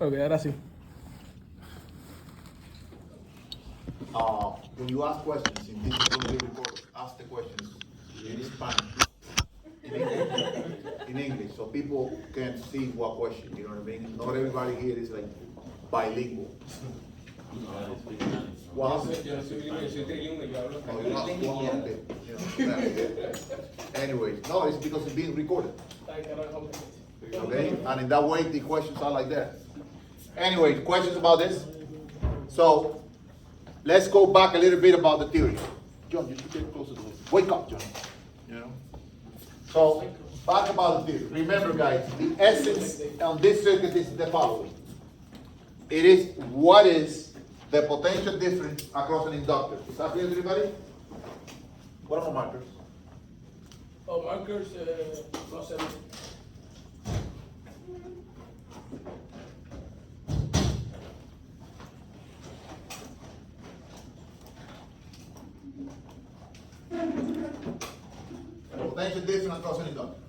Ok, ahora sí. When you ask questions, in this is going to be recorded, ask the questions in Spanish, in English, so people can see what question, you know what I mean? Not everybody here is like bilingual. Well, Yo no soy bilingüe, yo soy trilingüe, yo hablo oh, you're not español. okay, you know, anyways, no, it's because it's being recorded. Okay, and in that way, the questions are like that. Anyway, questions about this? So, let's go back a little bit about the theory. John, you should get closer to it. Wake up, John. You know? So, back about the theory. Remember, guys, the essence on this circuit is the following. It is what is the potential difference across an inductor. Is that clear to everybody? What are my markers? Oh, markers, no sé. The potential difference across an inductor.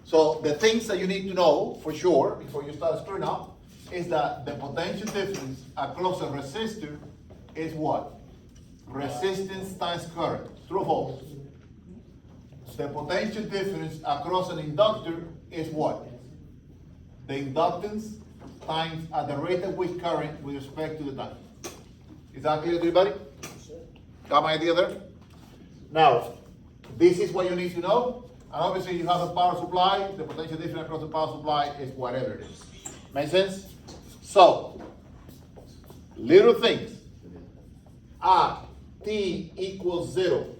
So the things that you need to know for sure before you start screwing up is that the potential difference across a resistor is what? Resistance times current. True or false? The potential difference across an inductor is what? The inductance times at the rate at which current with respect to the time. Is that clear to everybody? Got my idea there? Now, this is what you need to know. And obviously you have a power supply. The potential difference across the power supply is whatever it is. Make sense? So, little things. T equals 0.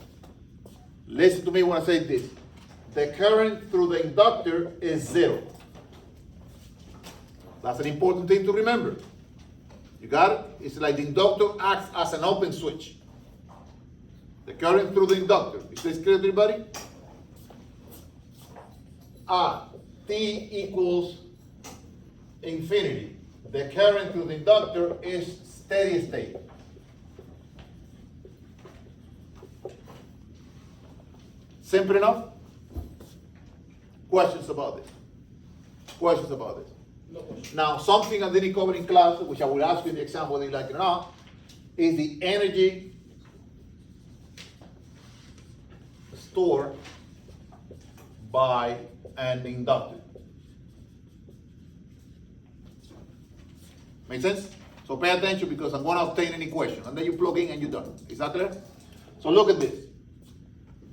Listen to me when I say this. The current through the inductor is 0. That's an important thing to remember. You got it? It's like the inductor acts as an open switch. The current through the inductor. Is this clear to everybody? T equals infinity. The current through the inductor is steady state. Simple enough? Questions about this? Questions about this? No question. Now, something I didn't cover in class, which I will ask you in the exam whether you like it or not, is the energy stored by an inductor. Make sense? So pay attention because I'm going to obtain any question, and then you plug in and you're done. Is that clear? So look at this.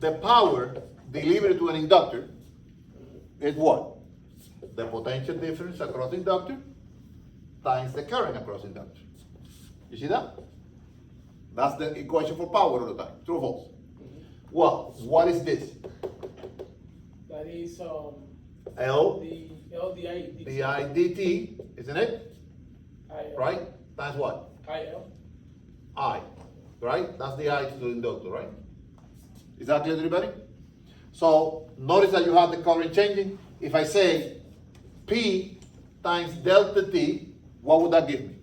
The power delivered to an inductor is what? The potential difference across the inductor times the current across the inductor. You see that? That's the equation for power all the time. True or false? Well, what is this? That is L the LDI. di dt, isn't it? IL. Right? Times what? IL. I. Right? That's the I to the inductor, right? Is that clear to everybody? So notice that you have the current changing. If I say P times delta T, what would that give me?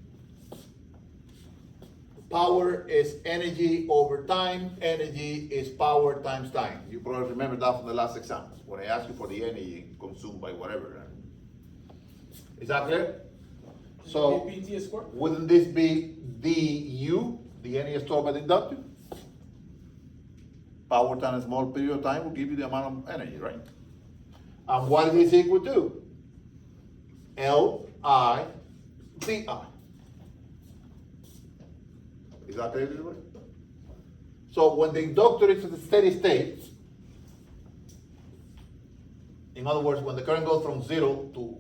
Power is energy over time. Energy is power times time. You probably remember that from the last exam when I asked you for the energy consumed by whatever. Is that clear? So PT squared. wouldn't this be du, the energy stored by the inductor? Power times a small period of time will give you the amount of energy, right? And what is this equal to? L-I di. Is that clear, everybody? So when the inductor is at a steady state, in other words, when the current goes from 0 to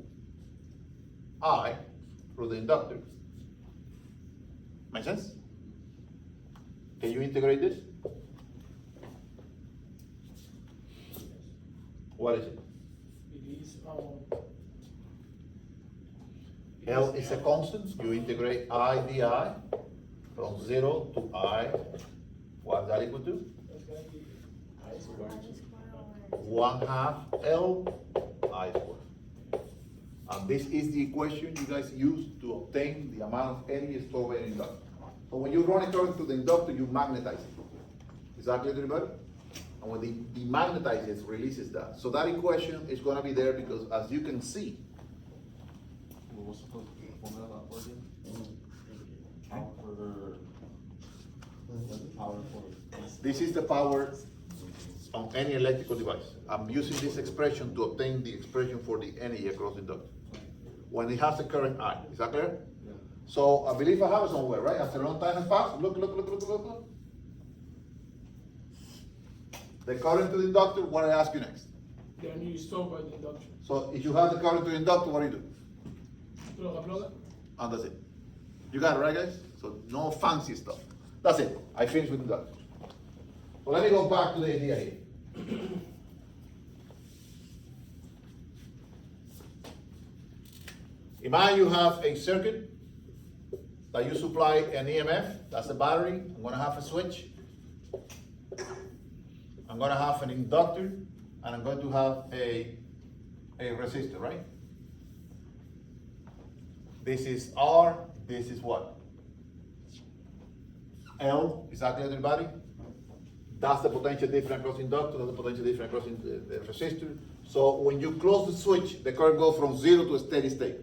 I through the inductor, make sense? Can you integrate this? What is it? It is L is a constant. You integrate I di from 0 to I. What is that equal to? that's gonna be I squared. 1/2 L I squared. And this is the equation you guys use to obtain the amount of energy stored by an inductor. So when you run a current through the inductor, you magnetize it. Is that clear to everybody? And when it demagnetizes, it releases that. So that equation is going to be there because, as you can see, what's the formula for again? Power what's the power for? This is the power on any electrical device. I'm using this expression to obtain the expression for the energy across the inductor. When it has a current I, is that clear? Yeah. So I believe I have it somewhere, right? After a long time has passed, look. The current to the inductor, what I ask you next? The energy stored by the induction. So if you have the current to the inductor, what do? Plug. And that's it. You got it, right, guys? So no fancy stuff. That's it. I finished with inductor. Well, let me go back to the idea here. Imagine you have a circuit that you supply an EMF, that's a battery. I'm gonna have a switch. I'm gonna have an inductor, and I'm going to have a resistor, right? This is R, this is what? L, is that clear to everybody? That's the potential difference across inductor, that's the potential difference across the resistor. So when you close the switch, the current goes from 0 to a steady state.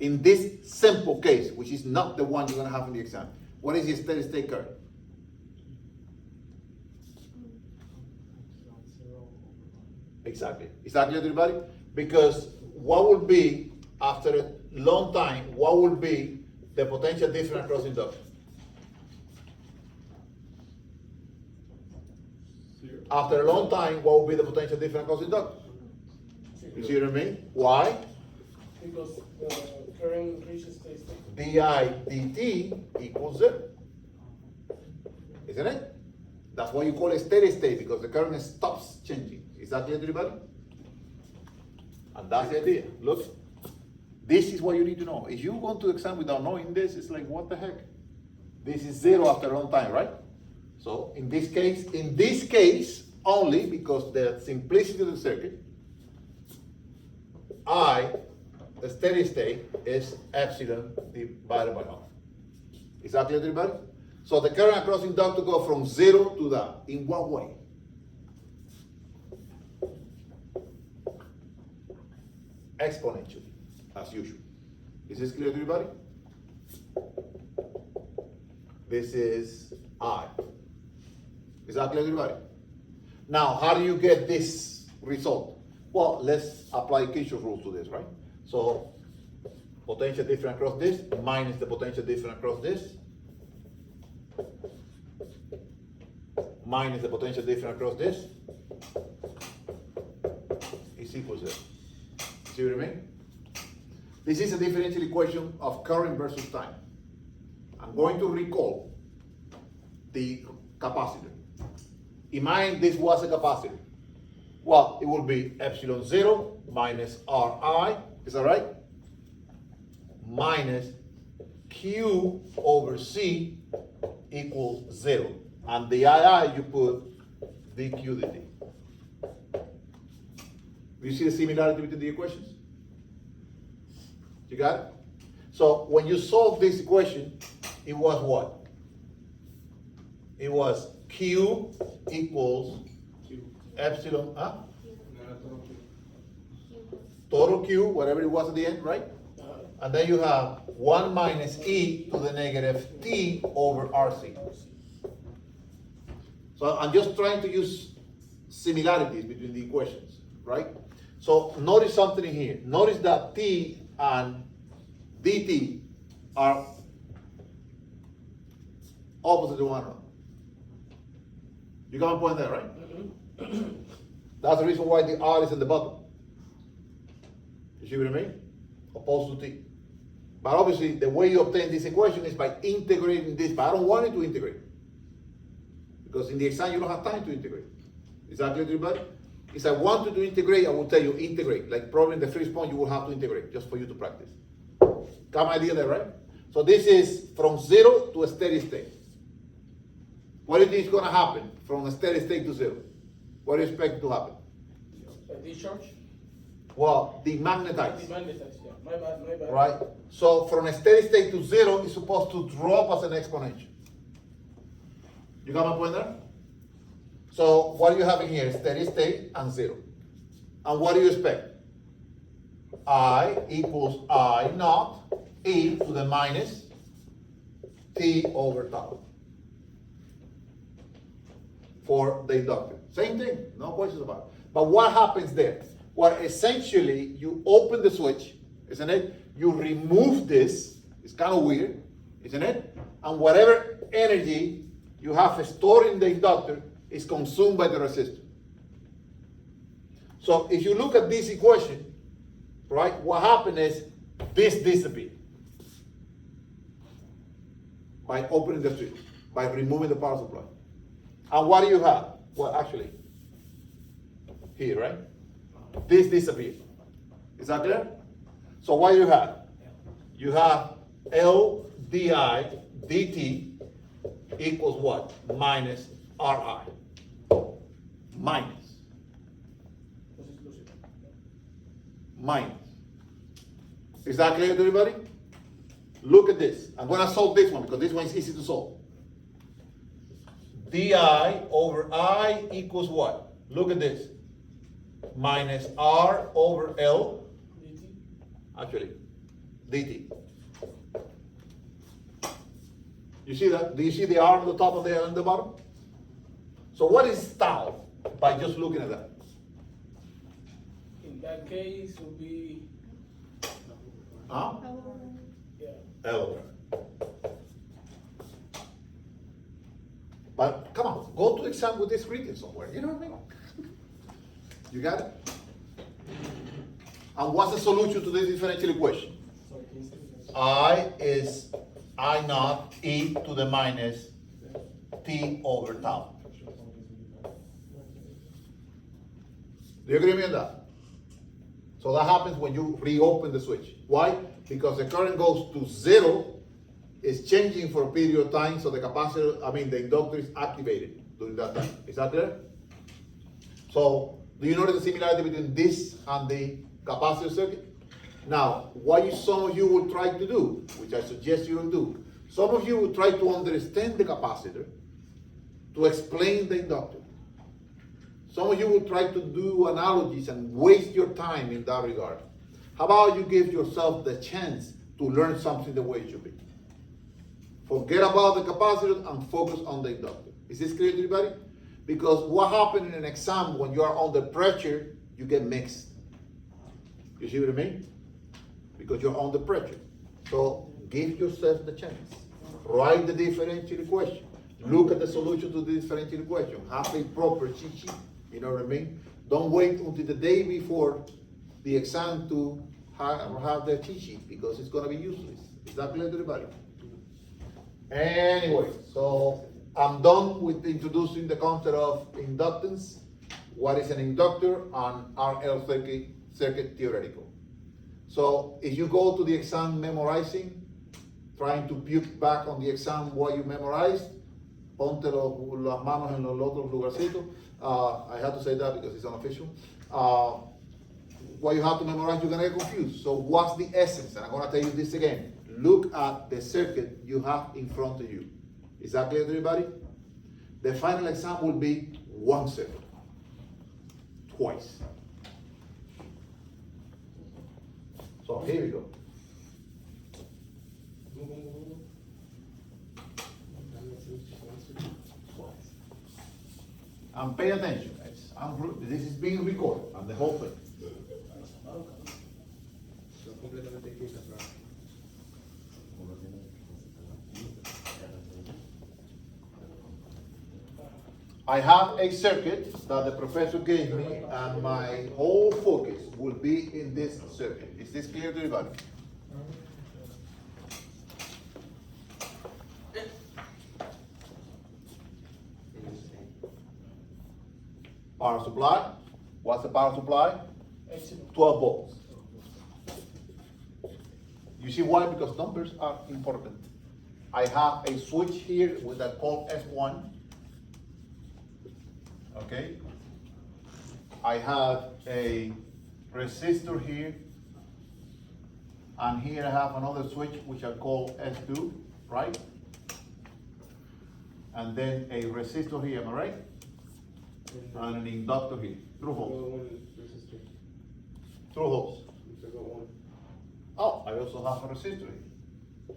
In this simple case, which is not the one you're gonna have in the exam, what is the steady state current? Exactly. Is that clear to everybody? Because what would be, after a long time, what would be the potential difference across inductor? After a long time, what would be the potential difference across inductor? You see what I mean? Why? Because the current reaches steady state. di dt equals 0. Isn't it? That's why you call it steady state, because the current stops changing. Is that clear to everybody? And that's the idea. Look, this is what you need to know. If you go to exam without knowing this, it's like, what the heck? This is 0 after a long time, right? So in this case only, because the simplicity of the circuit, the steady state is epsilon divided by R. Is that clear to everybody? So the current across inductor goes from 0 to that. In what way? Exponentially, as usual. Is this clear to everybody? This is I. Is that clear to everybody? Now, how do you get this result? Well, let's apply Kirchhoff's rules to this, right? So, potential difference across this minus the potential difference across this minus the potential difference across this is equal to 0. See what I mean? This is a differential equation of current versus time. I'm going to recall the capacitor. Imagine this was a capacitor. Well, it would be epsilon 0 minus Ri, is that right? Minus Q over C equals 0. And the II, you put dq dt. Do you see the similarity between the equations? You got it? So when you solve this equation, it was what? It was Q equals epsilon, total Q, whatever it was at the end, right? And then you have 1 minus e to the negative t over RC. So I'm just trying to use similarities between the equations, right? So notice something in here. Notice that t and dt are opposite to one another. You got my point there, right? That's the reason why the R is in the bottom. You see what I mean? Opposed to t. But obviously, the way you obtain this equation is by integrating this. But I don't want you to integrate. Because in the exam, you don't have time to integrate. Is that clear to everybody? If I wanted to integrate, I will tell you integrate. Like probably in the first point, you will have to integrate just for you to practice. Got my idea there, right? So this is from 0 to a steady state. What do you think is going to happen from a steady state to 0? What do you expect to happen? A discharge? Well, demagnetize. Demagnetize, yeah. My bad. Right? So from a steady state to 0, it's supposed to drop as an exponential. You got my point there? So what do you have in here? Steady state and 0. And what do you expect? I equals I naught e to the minus t over tau for the inductor. Same thing, no questions about it. But what happens there? Well, essentially, you open the switch, isn't it? You remove this, it's kind of weird, isn't it? And whatever energy you have stored in the inductor is consumed by the resistor. So if you look at this equation, right, what happened is this disappeared by opening the switch, by removing the power supply. And what do you have? Well, actually, here, right? This disappeared. Is that clear? So what do you have? You have L di dt equals what? Minus Ri. Minus. Minus. Is that clear to everybody? Look at this. I'm going to solve this one because this one is easy to solve. Di over I equals what? Look at this. Minus R over L. DT. Actually, dt. You see that? Do you see the R on the top and the L on the bottom? So what is tau by just looking at that? In that case, would be, Huh? yeah. L over. But come on, go to the exam with this written somewhere. You know what I mean? You got it? And what's the solution to this differential equation? I is I naught e to the minus t over tau. Do you agree with me on that? So that happens when you reopen the switch. Why? Because the current goes to zero, it's changing for a period of time, so the capacitor, the inductor is activated during that time. Is that clear? So, do you notice the similarity between this and the capacitor circuit? Now, what some of you will try to do, which I suggest you will do, some of you will try to understand the capacitor to explain the inductor. Some of you will try to do analogies and waste your time in that regard. How about you give yourself the chance to learn something the way it should be? Forget about the capacitor and focus on the inductor. Is this clear to everybody? Because what happens in an exam when you are under pressure, you get mixed. You see what I mean? Because you're under pressure. So give yourself the chance. Write the differential equation. Look at the solution to the differential equation. Have a proper cheat sheet. You know what I mean? Don't wait until the day before the exam to have the cheat sheet because it's going to be useless. Is that clear to everybody? Anyway, so I'm done with introducing the concept of inductance, what is an inductor, and RL circuit theoretical. So if you go to the exam memorizing, trying to puke back on the exam what you memorized, ponte las manos en los otros lugarcitos. I have to say that because it's unofficial. What you have to memorize, you're gonna get confused. So what's the essence? And I'm gonna tell you this again. Look at the circuit you have in front of you. Is that clear to everybody? The final exam will be one circuit. Twice. So here we go. And pay attention, guys. This is being recorded, and the whole thing. Son completamente distintas, claro. I have a circuit that the professor gave me, and my whole focus will be in this circuit. Is this clear to everybody? Power supply. What's the power supply? 12 volts. You see why? Because numbers are important. I have a switch here with that called S1. Okay. I have a resistor here. And here I have another switch which I call S2, right? And then a resistor here, am I right? And an inductor here. True false? True false. I got one. Oh, I also have a resistor here.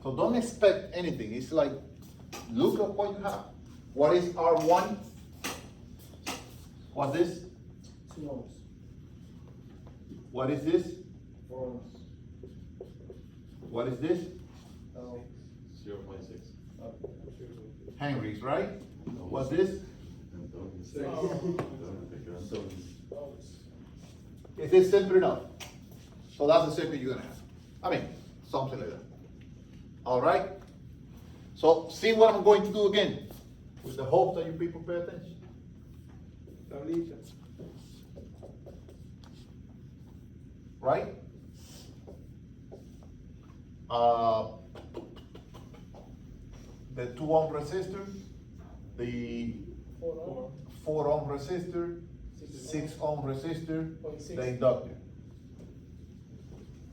So don't expect anything. It's like, look at what you have. What is R1? What's this? 2 ohms. What is this? 4 ohms. What is this? 0.6. Henry's, right? What's this? Is this simple enough? So that's the circuit you're gonna have. I mean, something like that. All right? So see what I'm going to do again, with the hope that you people pay attention. Tablilla. Right? The 2 ohm resistor, the 4 ohm. 4 ohm resistor, 6 ohm resistor, 0.6. the inductor.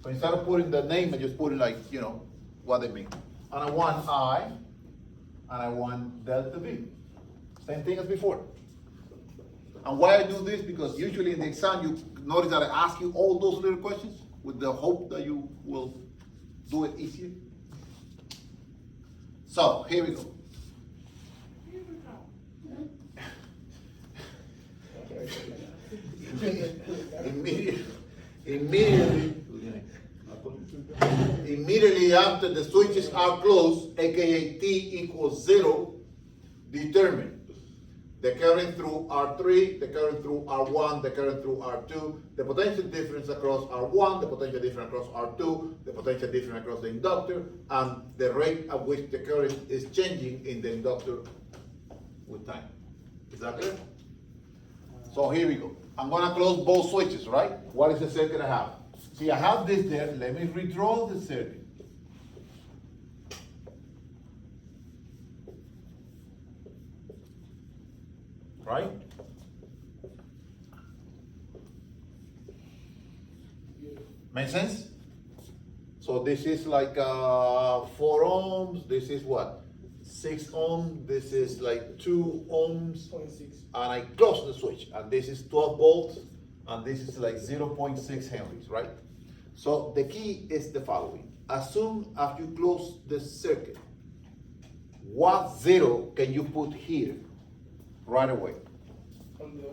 So instead of putting the name, I just put it like, you know, what they mean. And I want I, and I want delta V. Same thing as before. And why I do this, because usually in the exam, you notice that I ask you all those little questions with the hope that you will do it easier. So, here we go. Immediately after the switches are closed, aka T equals 0, determine the current through R3, the current through R1, the current through R2, the potential difference across R1, the potential difference across R2, the potential difference across the inductor, and the rate at which the current is changing in the inductor with time. Is that clear? So here we go. I'm gonna close both switches, right? What is the circuit I have? See, I have this there. Let me redraw the circuit. Right? Make sense? So this is like 4 ohms. This is what? 6 ohms. This is like 2 ohms. 0.6. And I close the switch. And this is 12 volts. And this is like 0.6 Henrys, right? So the key is the following. Assume after you close the circuit, what zero can you put here right away?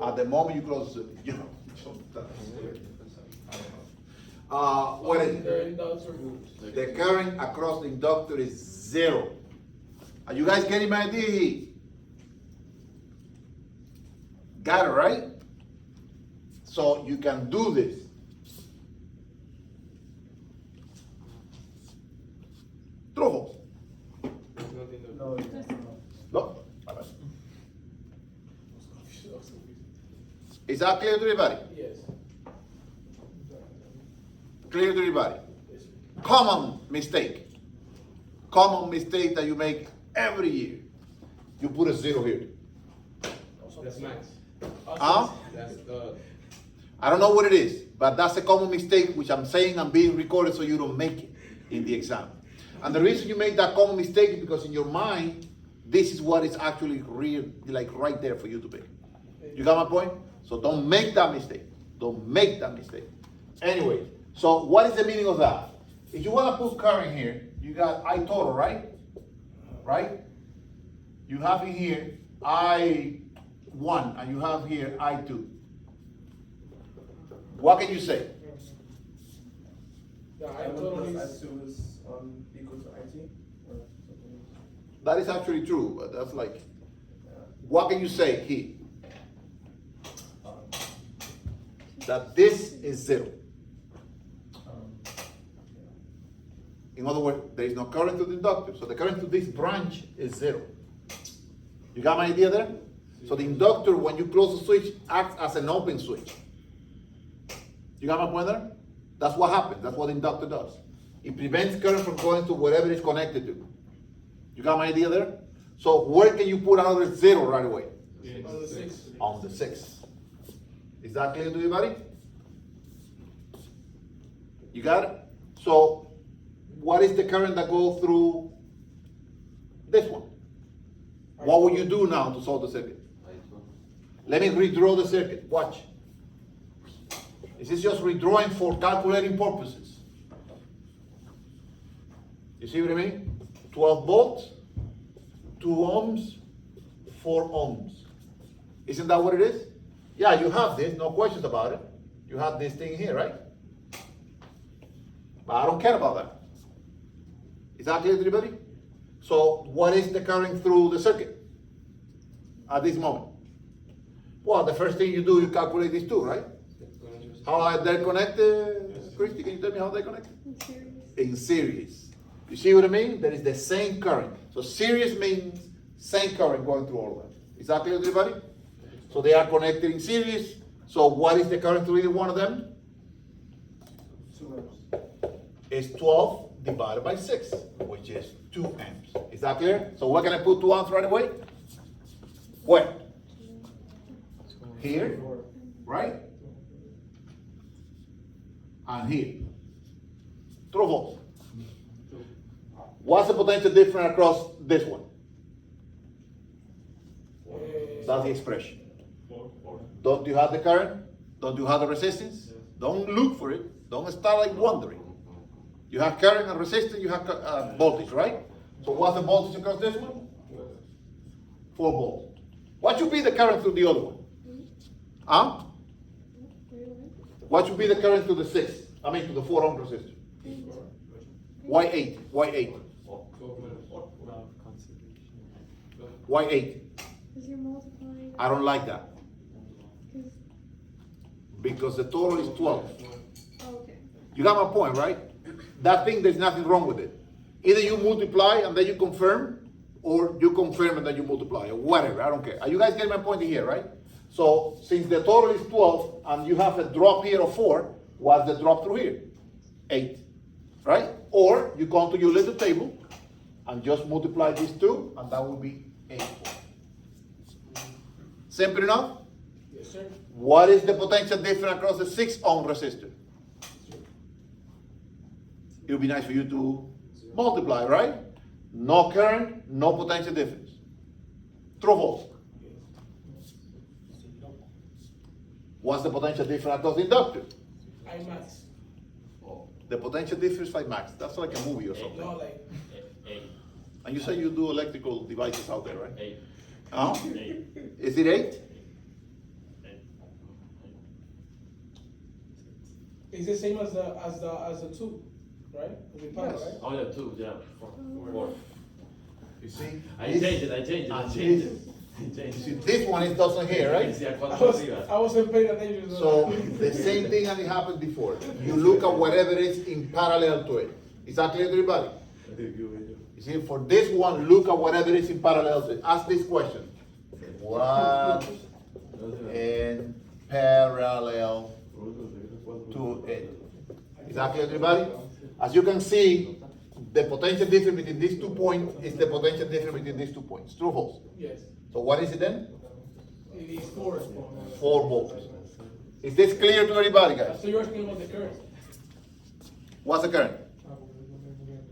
At the moment you close the circuit, you know. What is The it? inductor. The current across the inductor is 0. Are you guys getting my idea? Got it, right? So you can do this. True or false? Nothing that. No, it's not. No? All right. Is that clear to everybody? Yes. Clear to everybody? Yes. Common mistake. Common mistake that you make every year. You put a 0 here. That's max. Huh? That's the. I don't know what it is, but that's a common mistake which I'm saying I'm being recorded so you don't make it in the exam. And the reason you make that common mistake is because in your mind, this is what is actually real, like right there for you to pick. You got my point? So don't make that mistake. Don't make that mistake. Anyway, so what is the meaning of that? If you want to put current here, you got I total, right? Right? You have in here I1 and you have here I2. What can you say? The I I1 total plus is I2 is equal to IT or something. That is actually true, but that's like, what can you say here? That this is 0. In other words, there is no current to the inductor, so the current to this branch is 0. You got my idea there? So the inductor, when you close the switch, acts as an open switch. You got my point there? That's what happens. That's what the inductor does. It prevents current from going to whatever it's connected to. You got my idea there? So where can you put another 0 right away? on the 6. On the 6. Is that clear to everybody? You got it? So what is the current that goes through this one? What will you do now to solve the circuit? Let me redraw the circuit. Watch. This is just redrawing for calculating purposes. You see what I mean? 12 volts, 2 ohms, 4 ohms. Isn't that what it is? Yeah, you have this, no questions about it. You have this thing here, right? But I don't care about that. Is that clear to everybody? So what is the current through the circuit at this moment? Well, the first thing you do, you calculate these two, right? How are they connected? Christy, can you tell me how they connected? In series. In series. You see what I mean? There is the same current. So series means same current going through all of them. Is that clear to everybody? So they are connected in series. So what is the current through either one of them? 2 amps. Is 12 divided by 6, which is 2 amps. Is that clear? So where can I put 2 amps right away? Where? Here, right? And here. True or false? What's the potential difference across this one? That's the expression. Don't you have the current? Don't you have the resistance? Don't look for it. Don't start like wondering. You have current and resistance, you have voltage, right? So what's the voltage across this one? 4 volts. What should be the current through the other one? Huh? What should be the current to the 6? I mean to the 4 ohm resistor? Why 8? Why 8? Why 8? Because you're multiplying. I don't like that. Because, Because the total is 12. oh, okay. You got my point, right? That thing, there's nothing wrong with it. Either you multiply and then you confirm, or you confirm and then you multiply, or whatever, I don't care. Are you guys getting my point here, right? So, since the total is 12, and you have a drop here of 4, what's the drop through here? 8, right? Or, you come to your little table, and just multiply these two, and that will be 8. Simple enough? Yes, sir. What is the potential difference across the 6 ohm resistor? It would be nice for you to multiply, right? No current, no potential difference. True or false? What's the potential difference across the inductor? I max. The potential difference by max. That's like a movie or something. No, like, And you say you do electrical devices out there, right? 8. Huh? 8. Is it 8? it's the same as the two, right? As the power, Yes. right? Oh, yeah, 2, yeah. 4. You see? I changed it. I changed You see, this one it doesn't here, right? Sí, a I cuatro was, arriba. I wasn't paying attention. So the same thing as it happened before. You look at whatever is in parallel to it. Is that clear to everybody? You see, for this one, look at whatever is in parallel to it. Ask this question. What in parallel to it? Is that clear to everybody? As you can see, the potential difference between these 2 points is the potential difference between these 2 points. True or false? Yes. So what is it then? It is 4. 4 volts. Is this clear to everybody, guys? So you're asking about the current What's the current?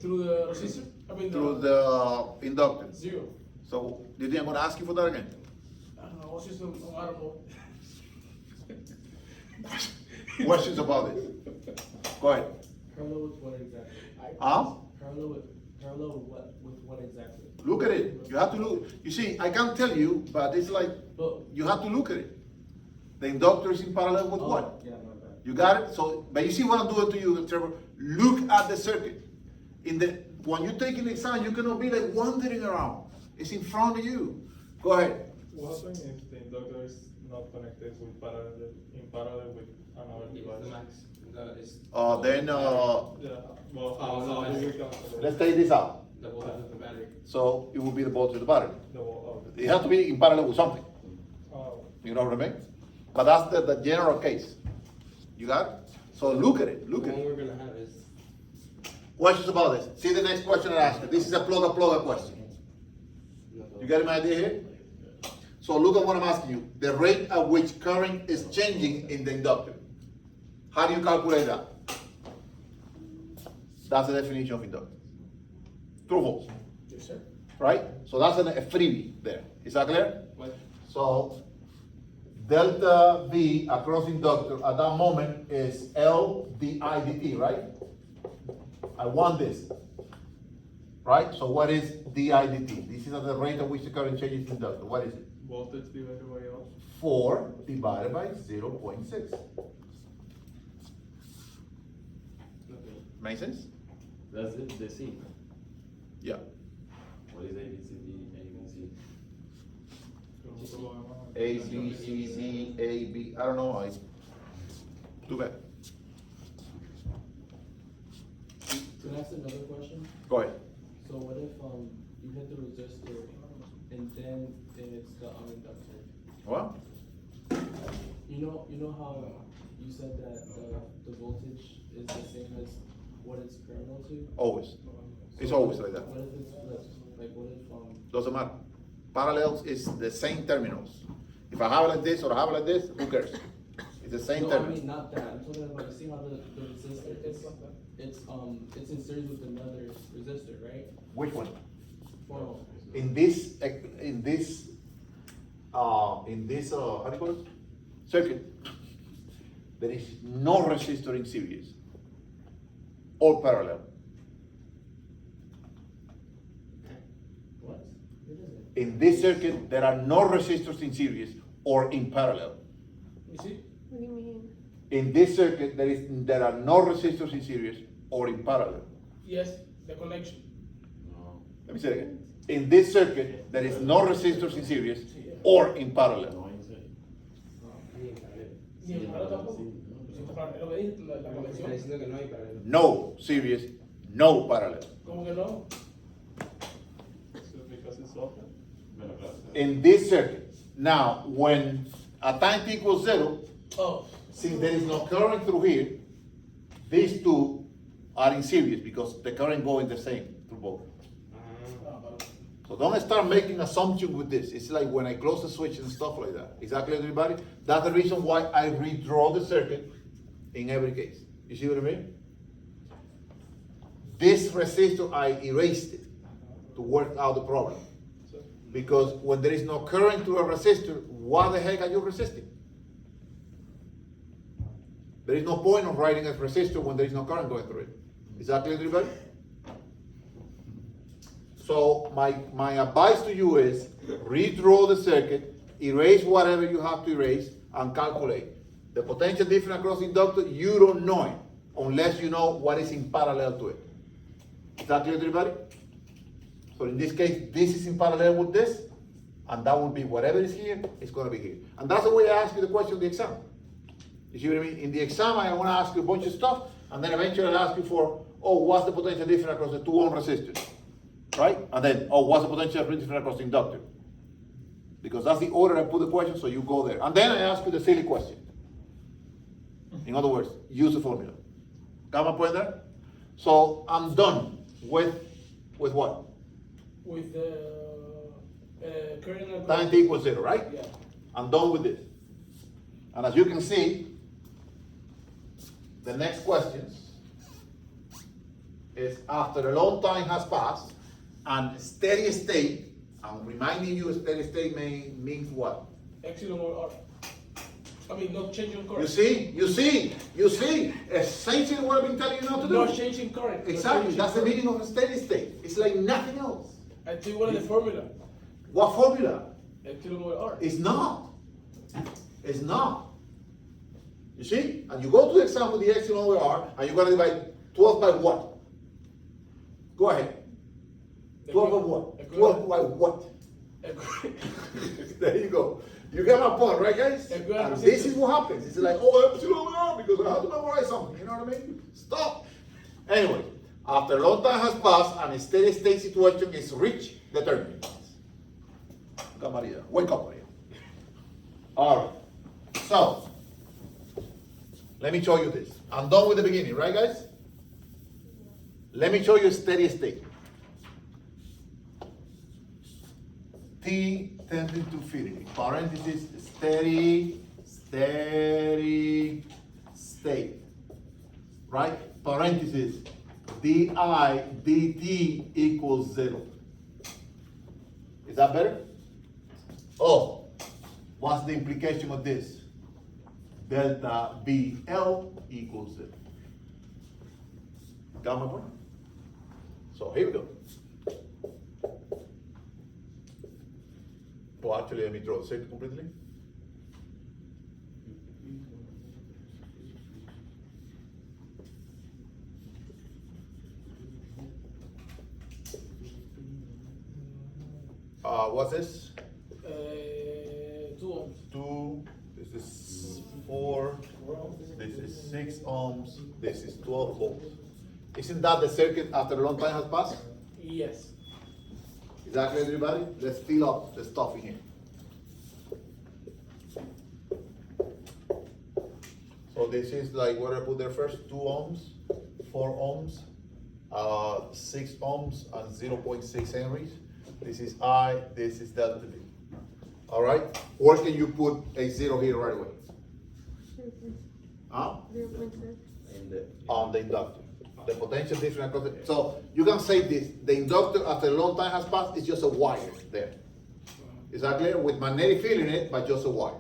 through the resistor? I mean, Through the inductor. 0. So, do you think I'm gonna ask you for that again? I don't know. I was just on audible. Questions about this? Go ahead. Parallel with what exactly? Huh? Parallel with what exactly? Look at it. You have to look. You see, I can't tell you, but it's like, But, you have to look at it. The inductor is in parallel with what? Yeah, my bad. You got it? So, but you see what I'm doing to you, Trevor? Look at the circuit. When you take an exam, you cannot be like wandering around. It's in front of you. Go ahead. What happens if the inductor is not connected in parallel with another The device? max. Is Then, Yeah, well, how do we calculate let's take this out. the voltage of the battery. So, it will be the voltage of the battery. the wall? It has to be in parallel with something. Oh, You know what I mean? But that's the general case. You got it? So look at it, The look at one it. we're gonna have is Questions about this? See the next question I asked you. This is a plug question. You got my idea here? So look at what I'm asking you. The rate at which current is changing in the inductor. How do you calculate that? That's the definition of inductor. True or false? Yes, sir. Right? So that's a freebie there. Is that clear? what? So delta V across inductor at that moment is L di dt, right? I want this, right? So what is di dt? This is at the rate at which the current changes in inductor. What is it? Voltage divided by L. 4 divided by 0.6. Okay. Make sense? That's it, the C. Yeah. What is A, B, C, D, A, B, C? A, B, C, D, A, B, I don't know, too bad. Can I ask another question? Go ahead. So what if, you hit the resistor and then it's the inductor? What? You know how you said that, the voltage is the same as what it's parallel to? Always. It's So always like that. What if it's flipped? Like what if, Doesn't matter. Parallels is the same terminals. If I have it like this or I have it like this, who cares? It's the same no, I terminal. mean, not that, I'm talking about, you see how the resistor, it's in series with another resistor, right? Which one? 4 ohm. In this, how do you call it? Circuit, there is no resistor in series or parallel. What? It isn't. In this circuit, there are no resistors in series or in parallel. You see? What do you mean? In this circuit, there are no resistors in series or in parallel. Yes, the connection. No. Let me say it again. In this circuit, there is no resistors in series or in parallel. No, I say. Ni en paralelo tampoco. Si está paralelo, lo que dice, la Está conexión. diciendo que no hay paralelo. No series, no parallel. ¿Cómo que no? So because it's open. Bueno, claro. In this circuit, now, when a time t equals 0, Oh, since there is no current through here, these two are in series because the current going the same through both. So don't start making assumptions with this. It's like when I close the switch and stuff like that. Exactly, everybody? That's the reason why I redraw the circuit in every case. You see what I mean? This resistor, I erased it to work out the problem. Because when there is no current to a resistor, what the heck are you resisting? There is no point of writing a resistor when there is no current going through it. Exactly, everybody? So my advice to you is redraw the circuit, erase whatever you have to erase, and calculate. The potential difference across the inductor, you don't know it unless you know what is in parallel to it. Is that clear to everybody? So in this case, this is in parallel with this, and that will be whatever is here, it's going to be here. And that's the way I ask you the question in the exam. You see what I mean? In the exam, I want to ask you a bunch of stuff, and then eventually I'll ask you for, oh, what's the potential difference across the 2 ohm resistors? Right? And then, oh, what's the potential difference across the inductor? Because that's the order I put the question, so you go there. And then I ask you the silly question. In other words, use the formula. Got my point there? So I'm done with what? with the current and Time t equals 0, right? Yeah. I'm done with this. And as you can see, the next questions is after a long time has passed and steady state, I'm reminding you steady state means what? Epsilon or R. I mean, not changing current. You see, essentially what I've been telling you not to do. Not changing current. not Exactly, changing that's the current. meaning of a steady state. It's like nothing else. I think one of the formula. What formula? Epsilon or R. It's not. It's not. You see? And you go to the exam with the epsilon over R, and you're going to divide 12 by what? Go ahead. 12 by what? 12 by what? There you go. You get my point, right, guys? And this is what happens. It's like, oh, epsilon over R, because I have to memorize something. You know what I mean? Stop. Anyway, after a long time has passed and a steady state situation is reached, determine. Come, Maria. Wake up, Maria. All right. So, let me show you this. I'm done with the beginning, right, guys? Let me show you a steady state. T tending to infinity. Parenthesis, steady state. Right? Parenthesis, di dt equals 0. Is that better? Oh, What's the implication of this? Delta VL equals it. Got my point? So here we go. Well, actually, let me draw the circle completely. What's this? 2 ohms. 2, this is 4, this is 6 ohms, this is 12 volts. Isn't that the circuit after a long time has passed? Yes. Is that clear, everybody? Let's fill up the stuff in here. So this is like what I put there first, 2 ohms, 4 ohms, 6 ohms, and 0.6 henries. This is I, this is delta V. All right? Or can you put a 0 here right away? 0.6. On the inductor. The potential difference across the, so you can say this, the inductor after a long time has passed is just a wire there. Is that clear? With magnetic field in it, but just a wire.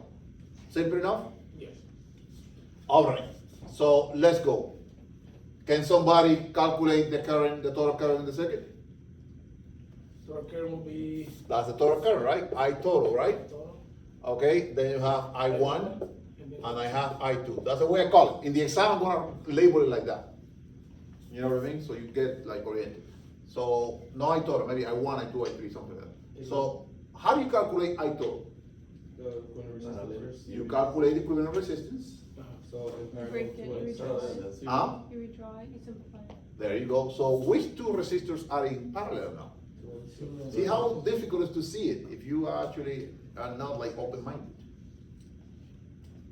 Simple enough? Yes. All right, so let's go. Can somebody calculate the current, the total current in the circuit? So our current will be That's the total current, right? I total, right? total. Okay, then you have I1 and I have I2. That's the way I call it. In the exam, I'm gonna label it like that. You know what I mean? So you get like oriented. So no I total, maybe I1, I2, I3, something like that. So how do you calculate I total? The equivalent resistors. You calculate the equivalent resistance. So in parallel Break it, to you it. redraw Huh? You redraw it, you simplify it. There you go. So which two resistors are in parallel now? See how difficult it is to see it if you actually are not like open-minded.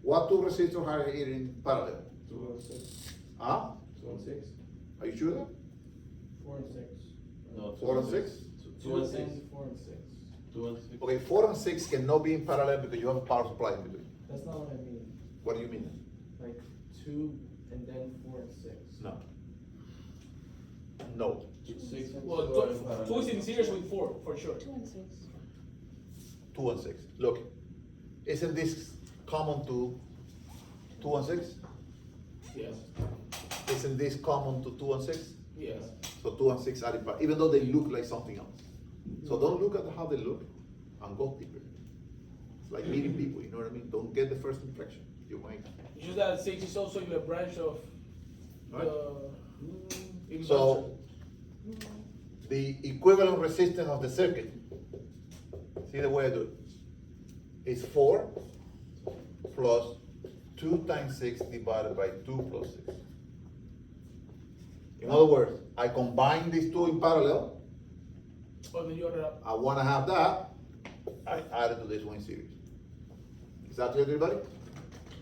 What two resistors are here in parallel? 216. Huh? 216. Are you sure? 4 and 6. No, 4 and 6? 2 and 6. 4 and 6. 2 and 6. Okay, 4 and 6 cannot be in parallel because you have a power supply in between. That's not what I mean. What do you mean? Like 2 and then 4 and 6. No. No. 6 and Well, 2 are in parallel. 2 is in series with 4, for sure. 2 and 6. 2 and 6. Look, isn't this common to 2 and 6? Yes. Isn't this common to 2 and 6? Yes. So 2 and 6 are in parallel, even though they look like something else. So don't look at how they look and go deeper. It's like meeting people, you know what I mean? Don't get the first impression. You might. It's just that 6 is also in a branch of Right. the So the equivalent resistance of the circuit, see the way I do it, is 4 plus 2 times 6 divided by 2 plus 6. In other words, I combine these two in parallel. Oh, then you order up. I want to have that. I add it to this one in series. Is that clear to everybody?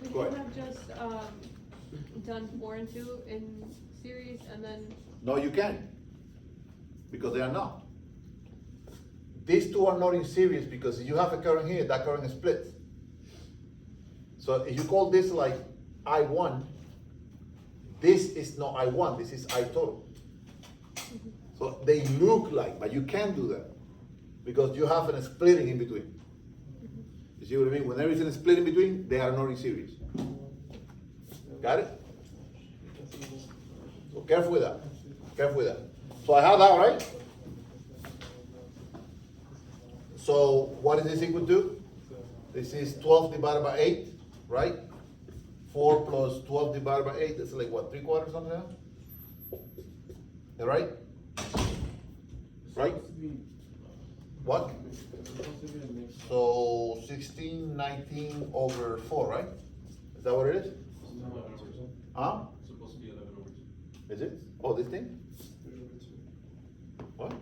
We Go could ahead. have just done 4 and 2 in series and then, No, you can't. Because they are not. These two are not in series because if you have a current here, that current is split. So if you call this like I1, this is not I1, this is I total. So they look like, but you can't do that because you have a splitting in between. You see what I mean? When there is a split in between, they are not in series. Got it? So careful with that. Careful with that. So I have that, right? So what is this equal to? This is 12 divided by 8, right? 4 plus 12 divided by 8, that's like what, 3/4 something like that? Is that right? Right? Supposed to be, What? it's supposed to be a mix. So 16, 19 over 4, right? Is that what it is? Huh? It's supposed to be 11 over 2. Is it? Oh, this thing? What?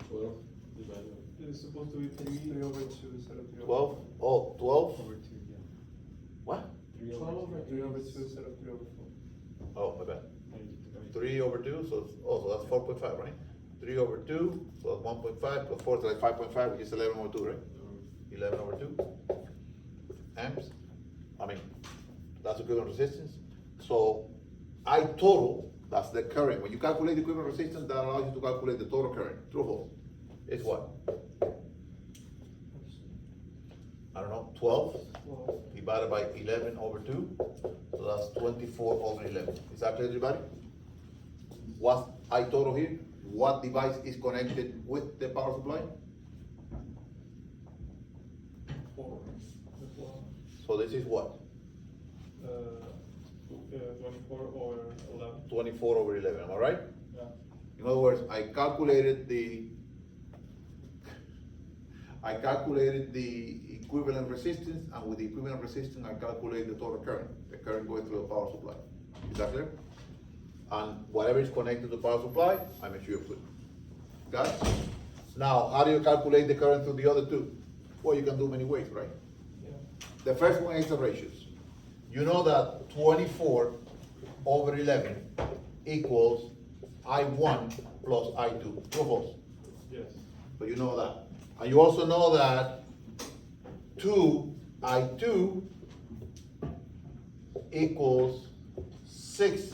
12 divided It's supposed to be 3 over 2 instead of 3 over 12? Oh, 12? Over 2, yeah. What? 12 over 3 over 8. 2 instead of 3 over 4. Oh, my bad. 3 over 2, so, so that's 4.5, right? 3 over 2, so that's 1.5 plus 4 is like 5.5, which is 11 over 2, right? 11 over 2 amps. I mean, that's equivalent resistance. So I total, that's the current. When you calculate the equivalent resistance, that allows you to calculate the total current. True or false? It's what? I don't know, 12 divided by 11 over 2, so that's 24 over 11. Is that clear, everybody? What's I total here? What device is connected with the power supply? So this is what? 24 over 11. 24 over 11, am I right? Yeah. In other words, I calculated the equivalent resistance, and with the equivalent resistance, I calculate the total current, the current going through the power supply. Is that clear? And whatever is connected to the power supply, I make sure you put. Got it? Now, how do you calculate the current through the other two? Well, you can do many ways, right? Yeah. The first one is the ratios. You know that 24 over 11 equals I1 plus I2. True or false? Yes. So you know that. And you also know that 2I2 equals 6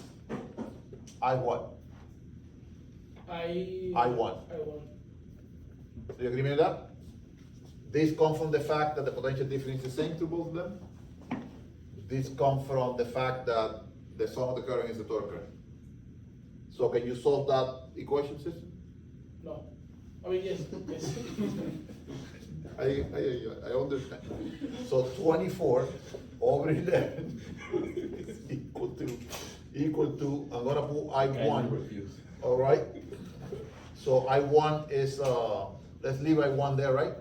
I1. I1. I1. Do you agree with that? This comes from the fact that the potential difference is the same to both of them. This comes from the fact that the sum of the current is the total current. So can you solve that equation system? No. I mean, yes, yes. I understand. So 24 over 11 is equal to, I'm gonna put I1. All right? So I1 is, let's leave I1 there, right?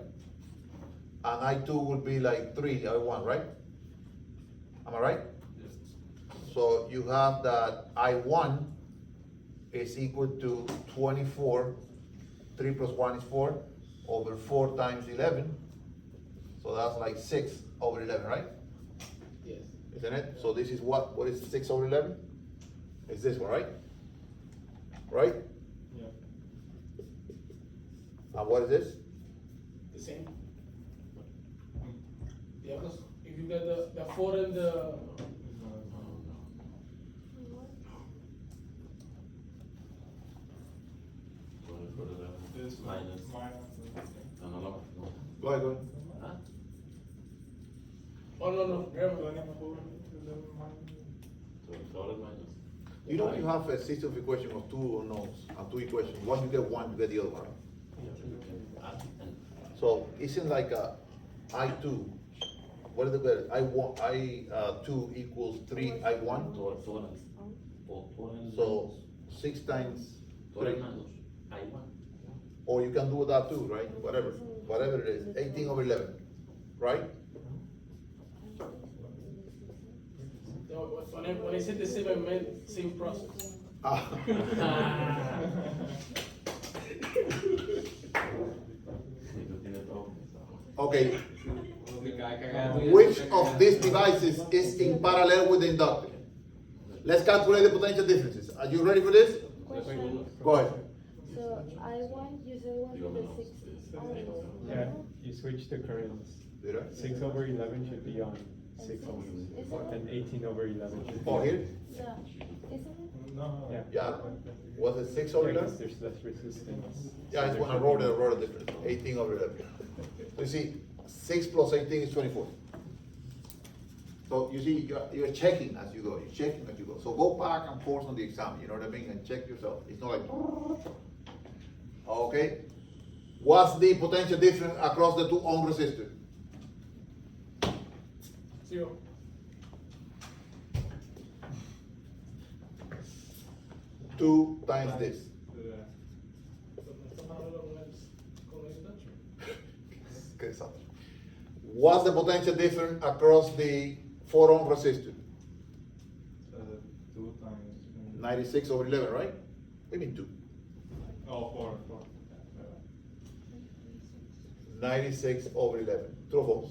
And I2 would be like 3 I1, right? Am I right? Yes. So you have that I1 is equal to 24, 3 plus 1 is 4, over 4 times 11. So that's like 6 over 11, right? Yes. Isn't it? So this is what is 6 over 11? It's this one, right? Right? Yeah. And what is this? The same. Yeah, because if you get the 4 and the, This Minus. No, no, no. Go ahead, go ahead. Huh? oh, no, never mind. 24, 11 minus. So total minus. You know you have a system of equations of 2 unknowns and 2 equations. One you get one, you get the other one. Add and So isn't like a I2, what is the better? I2 equals 3 I1, total. so 6 times Total 3. minus. I1. Or you can do that too, right? Whatever it is, 18 over 11, right? When I said the same, I meant same process. Ah. Okay, which of these devices is in parallel with the inductor? Let's calculate the potential differences. Are you ready for this? Question. Go ahead. So I1, you said was with the 6 ohms. Yeah, you switch the currents. Did I? 6 over 11 should be on 6 ohms, and 18 over 11 should be Oh, on. here? Yeah, isn't it? No. Yeah. Yeah. Was it 6 over Yeah, 'cause 11? there's less resistance. Yeah, it's when I wrote it different, 18 over 11. So you see, 6 plus 18 is 24. So you see, you're checking as you go, you're checking as you go. So go back and forth on the exam, you know what I mean, and check yourself. It's not like, okay? What's the potential difference across the 2 ohm resistors? 0. Two times this. Okay, so what's the potential difference across the 4 ohm resistor? 2 times. 96 over 11, right? What do you mean 2? Oh, 4. 96 over 11. True or false?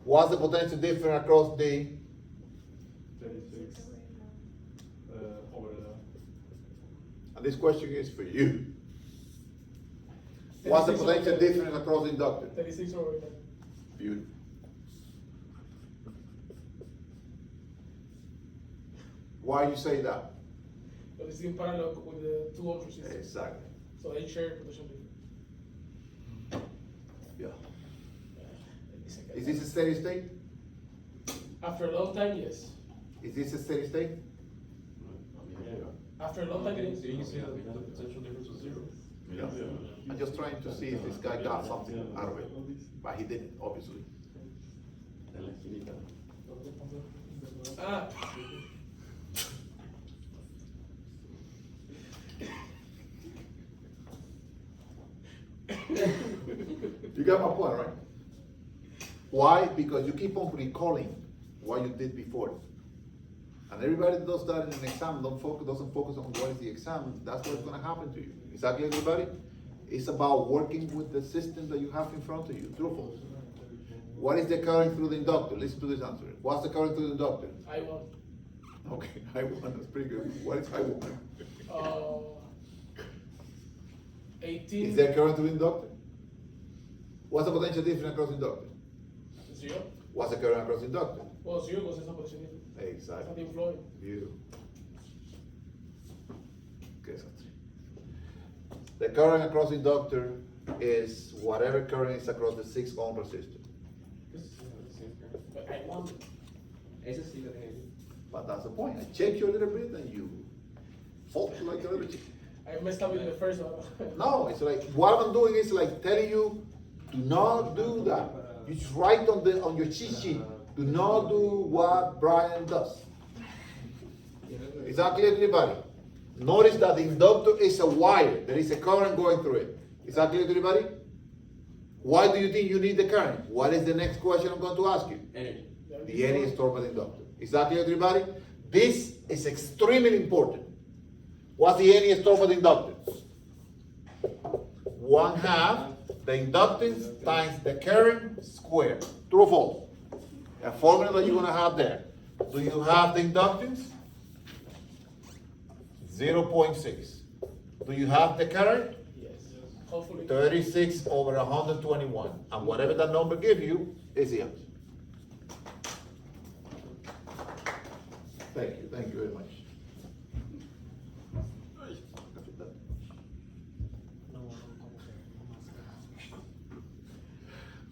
What's the potential difference across the 36 over 11. And this question is for you. What's the 36 potential over- difference across the inductor? 36 over 11. Beautiful. Why you say that? But it's in parallel with the 2 ohm resistance. Exactly. So they share potential difference. Yeah. Is this a steady state? After a long time, yes. Is this a steady state? After a long time, yes. Didn't you say that the potential difference was zero? I'm just trying to see if this guy got something out of it, but he didn't, obviously. Ah, You got my point, right? Why? Because you keep on recalling what you did before. And everybody that does that in an exam doesn't focus on what is the exam. That's what's gonna happen to you. Exactly, everybody? It's about working with the system that you have in front of you. True or false? What is the current through the inductor? Listen to this answer. What's the current through the inductor? I won. Okay, I1, that's pretty good. What is I1? 18. Is there current through the inductor? What's the potential difference across the inductor? 0? What's the current across the inductor? Well, 0 because it's not potential difference. Exactly. Something flowing. Beautiful. Okay, so the current across the inductor is whatever current is across the 6 ohm resistor. But I won. Ese sí lo tenía. But that's the point. I check you a little bit and you fault like a little bit. I messed up with the first one. No, it's like what I'm doing is like telling you, do not do that. You just write on your cheat sheet. Do not do what Brian does. Is that clear to everybody? Notice that the inductor is a wire. There is a current going through it. Is that clear to everybody? Why do you think you need the current? What is the next question I'm going to ask you? Energy. The energy stored by the inductor. Is that clear to everybody? This is extremely important. What's the energy stored by the inductor? 1/2 the inductance times the current squared. True or false? A formula that you're going to have there. Do you have the inductance? 0.6. Do you have the current? Yes. Hopefully. 36 over 121. And whatever that number gives you is the answer. Thank you very much.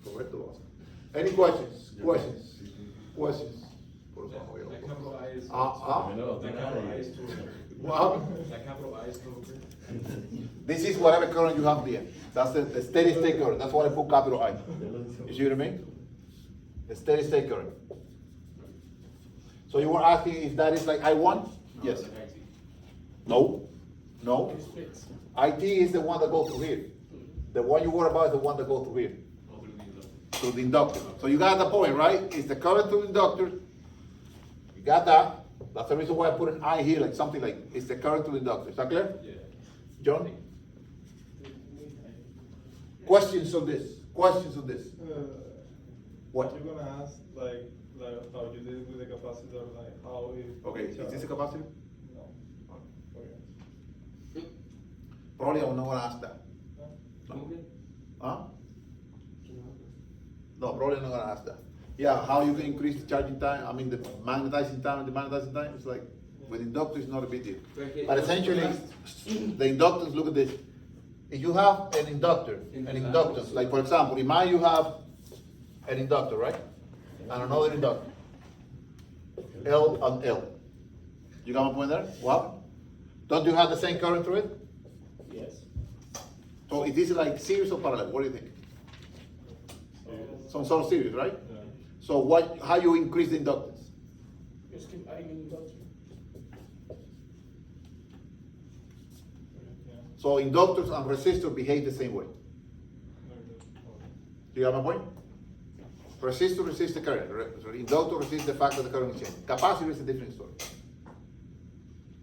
Correcto. Any questions? Questions? Questions? That capital I is. That capital I is too. Well, That capital I is too. this is whatever current you have there. That's the steady state current. That's why I put capital I. You see what I mean? The steady state current. So you were asking if that is like I1? Yes. No. No. It splits. IT is the one that goes through here. The one you worry about is the one that goes through here. To the inductor. So you got the point, right? It's the current to the inductor. You got that. That's the reason why I put an I here, like something like it's the current to the inductor. Is that clear? Yeah. John? Questions on this? Questions on this? What? You're gonna ask like how you did with the capacitor, like how it. Okay, is this a capacitor? No. Okay. Probably I'm not gonna ask that. No. Huh? No, probably not gonna ask that. Yeah, how you can increase the charging time, I mean the magnetizing time and the magnetizing time, it's like, with inductor it's not a big deal. But essentially, the inductance, look at this. If you have an inductor, an inductance, like for example, in mine you have an inductor, right? And another inductor. L and L. You got my point there? What? Don't you have the same current through it? Yes. So is this like series or parallel? What do you think? Some sort of series, right? Yeah. So how you increase the inductance? Just keep adding inductor. Yeah. So inductors and resistors behave the same way. Do you have my point? Resistor resists the current. Inductor resists the fact that the current is changing. Capacitor is a different story.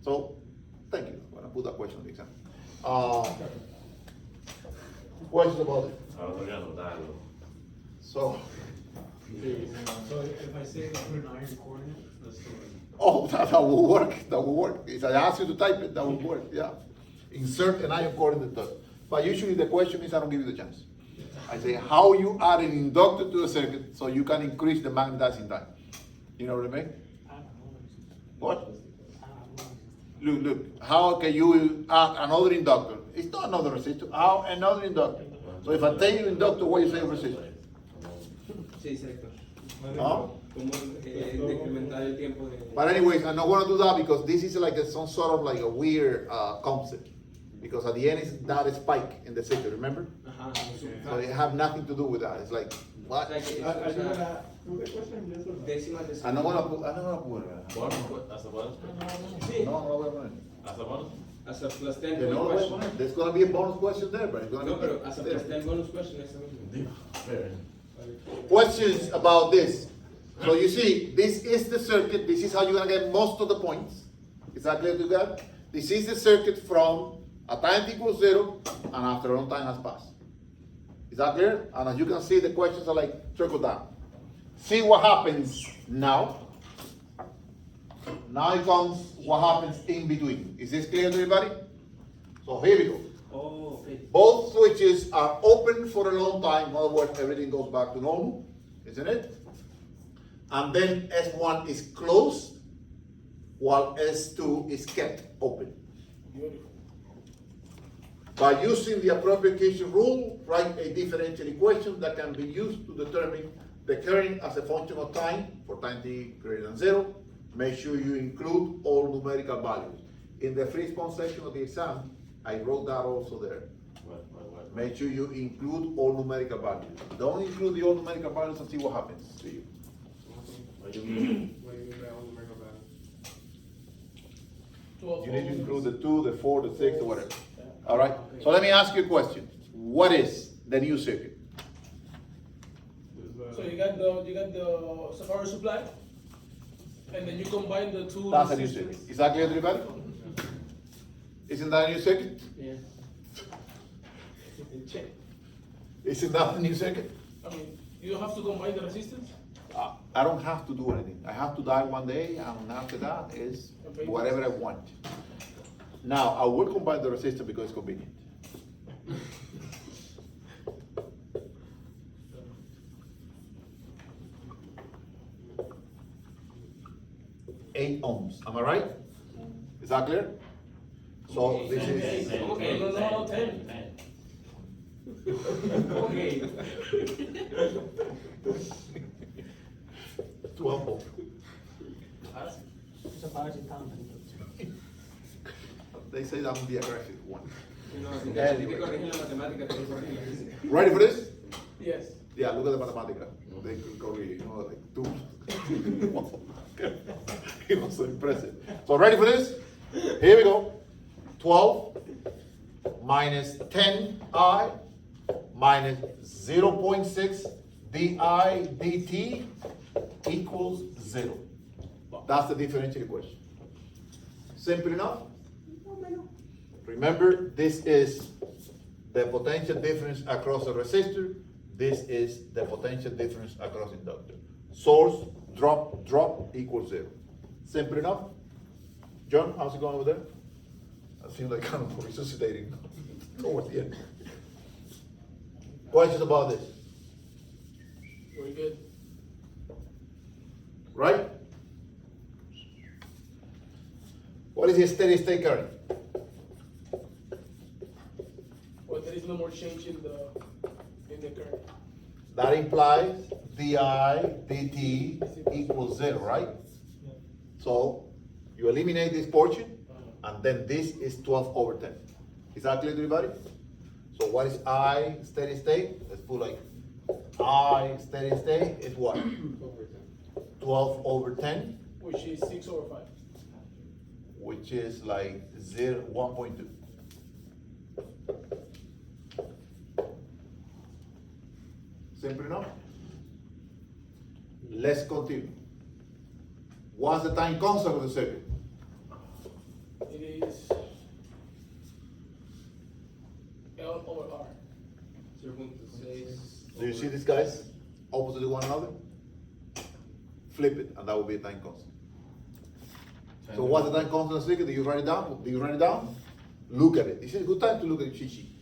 So, thank you. I'm going to put that question on the exam. Questions about it? So, So if I say put an iron core in it, that's still. oh, that will work. That will work. If I ask you to type it, that will work. Yeah. Insert an ion core in the dot. But usually the question is I don't give you the chance. I say how you add an inductor to the circuit so you can increase the magnetizing time. You know what I mean? What? Look. How can you add another inductor? It's not another resistor. How another inductor? So if I tell you inductor, what you say resistor? Sí, sector. ¿No? Como decrementar el tiempo de. But anyways, I'm not gonna do that because this is like some sort of like a weird concept. Because at the end is that spike in the sector, remember? Ajá. So it have nothing to do with that. It's like, what? O sea, que, Are o you sea, gonna do the question, yes or no? décimas de I'm not gonna put it. Hasta bonus. Sí, No, no voy a poner. Hasta bonus. hasta plus 10 Que no lo voy a question. poner. There's gonna be a bonus question there, but it's gonna No, be. pero hasta plus 10 bonus question esa misma. Questions about this. So you see, this is the circuit. This is how you're gonna get most of the points. Is that clear to you guys? This is the circuit from a time equals 0 and after a long time has passed. Is that clear? And as you can see, the questions are like trickle down. See what happens now. Now it comes what happens in between. Is this clear to everybody? So here we go. Oh, okay. Both switches are open for a long time. In other words, everything goes back to normal, isn't it? And then S1 is closed while S2 is kept open. Beautiful. By using the appropriation rule, write a differential equation that can be used to determine the current as a function of time for time t greater than 0. Make sure you include all numerical values. In the free response section of the exam, I wrote that also there. Make sure you include all numerical values. Don't include the all numerical values and see what happens to you. What do you mean by all numerical values? 12 You need to ohms. include the 2, the 4, the 6, or whatever. All right? So let me ask you a question. What is the new circuit? So you got the power supply, and then you combine the two. That's a new resistors. circuit. Is that clear to everybody? Isn't that a new circuit? Yeah. Check. Isn't that a new circuit? I mean, you don't have to combine the resistance. I don't have to do anything. I have to die one day, and after that is whatever I want. Now, I will combine the resistor because it's convenient. 8 ohms. Am I right? Is that clear? So this is Okay, no, 10. Okay. 12 ohms. They say that I'm the aggressive one. No, si te corrigen la matemática, te corrigen la física. Ready for this? Yes. Yeah, look at the mathematics. They could go, like two. It was so impressive. So ready for this? Here we go. 12 minus 10I minus 0.6 di dt equals 0. That's the differential equation. Simple enough? Remember, this is the potential difference across a resistor. This is the potential difference across inductor. Source, drop, drop equals 0. Simple enough? John, how's it going over there? I feel like kind of resuscitating towards the end. Questions about this? Very good. Right? What is the steady state current? Well, there is no more change in the current. That implies di dt equals 0, right? So you eliminate this portion, and then this is 12 over 10. Is that clear to everybody? So what is I steady state? Let's put like I steady state is what? 12 over 10, Which is 6 over 5. which is like 1.2. Simple enough? Let's continue. What's the time constant of the circuit? It is L over R. 0.6. Do you see these guys opposite to one another? Flip it, and that will be a time constant. So what's the time constant of the circuit? Do you write it down? Do you write it down? Look at it. This is a good time to look at the cheat sheet.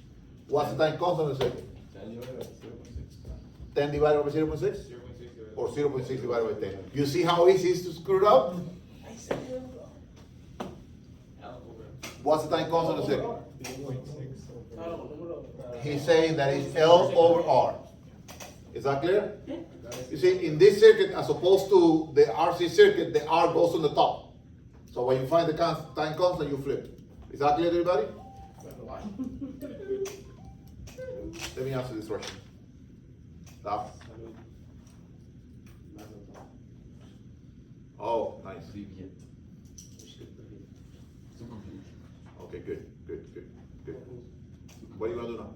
What's the time constant of the circuit? 10 divided by 0.6? Or 0.6 divided by 10. You see how easy it is to screw it up? What's the time constant of the circuit? 3.6 I don't know. He's saying that it's L over R. Is that clear? You see, in this circuit, as opposed to the RC circuit, the R goes on the top. So when you find the time constant, you flip. Is that clear to everybody? Let me answer this question. Stop. Oh, nice. Okay, good. What are you gonna do now?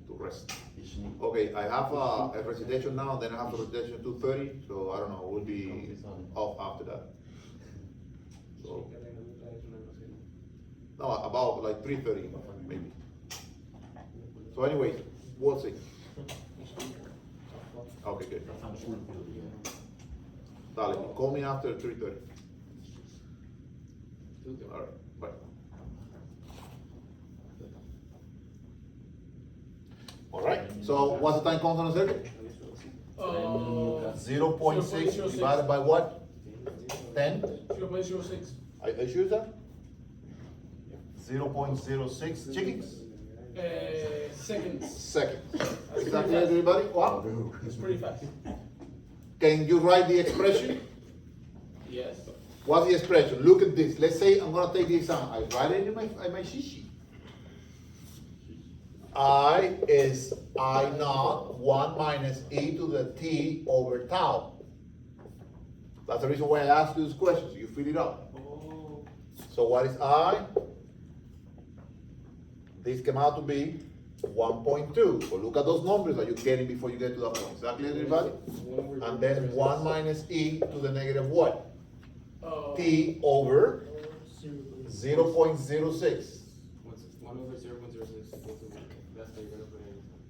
To rest. Okay, I have a recitation now, then I have a recitation 2:30, so I don't know, we'll be off after that. So, no, about like 3:30, maybe. So anyway, we'll see. Okay, good. Dale, call me after 3:30. All right, bye. All right, so what's the time constant on the circuit? 0.6 divided by what? 10? 0.06. Are you sure that? 0.06 chickens? Seconds. Seconds. Is that clear to everybody? What? It's pretty fast. Can you write the expression? Yes. What's the expression? Look at this. Let's say I'm gonna take the exam. I write it in my cheat sheet. I is I naught 1 minus e to the t over tau. That's the reason why I asked you this question, so you fill it out. So what is I? This came out to be 1.2. So look at those numbers that you're getting before you get to that point. Is that clear, everybody? And then 1 minus e to the negative what? T over 0.06. 1 over 0.06 equal to 1. That's how you're gonna put it.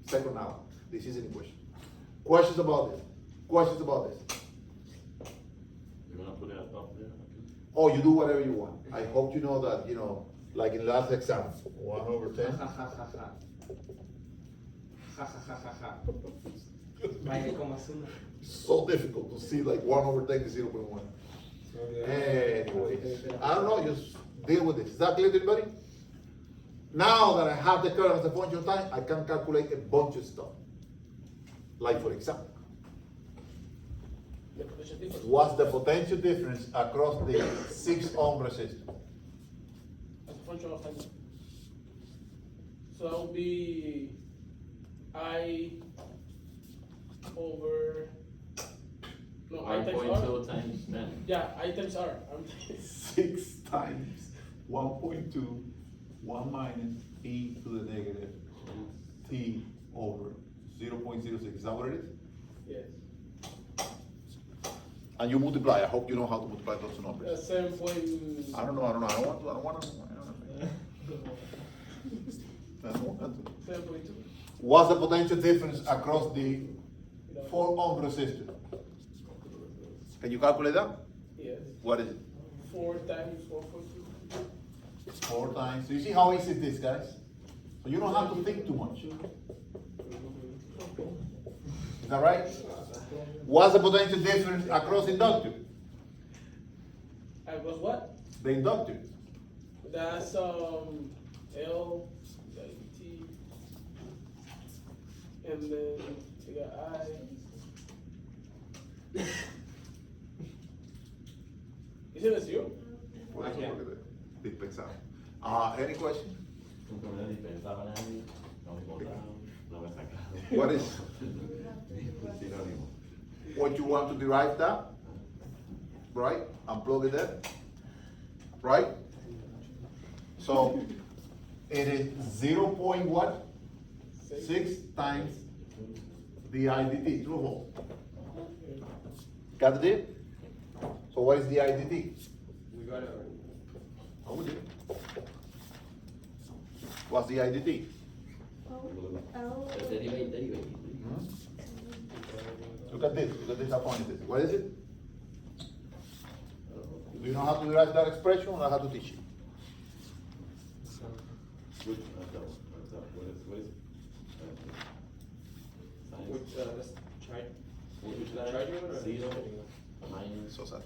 Second hour. This is any question. Questions about this? Questions about this? You're gonna put it at top there? Oh, you do whatever you want. I hope you know that, you know, like in last exam, 1 over 10. Ha ha ha ha. Ha ha ha ha ha. Vaya como suma. So difficult to see like 1 over 10 is 0.1. Anyways, I don't know, just deal with this. Is that clear to everybody? Now that I have the current as a function of time, I can calculate a bunch of stuff. Like for example, what's the potential difference across the 6 ohm resistor? As a function of time. So that would be I over. No, I times R. 1.2 times 10. Yeah, I times R. 6 times 1.2, 1 minus e to the negative t over 0.06. Is that what it is? Yes. And you multiply. I hope you know how to multiply those two numbers. 7 point. I don't know. I don't want to. 7.2. What's the potential difference across the 4 ohm resistor? Can you calculate that? Yes. What is it? 4 times 4.2. 4 times. So you see how easy it is, guys? So you don't have to think too much. Is that right? What's the potential difference across inductor? Across what? The inductor. That's L T, and then you got I. Is it a 0? Por eso, porque te pensaba. Any question? What is? What you want to derive that? Right? And plug it there. Right? So it is 0.6 times the IDT, true or false? Got it? So what is the IDT? We got it already. How would you? What's the IDT? Look at this how funny it is. What is it? Do you know how to derive that expression or how to teach it? What is? Let's try. Zero minus. So sad.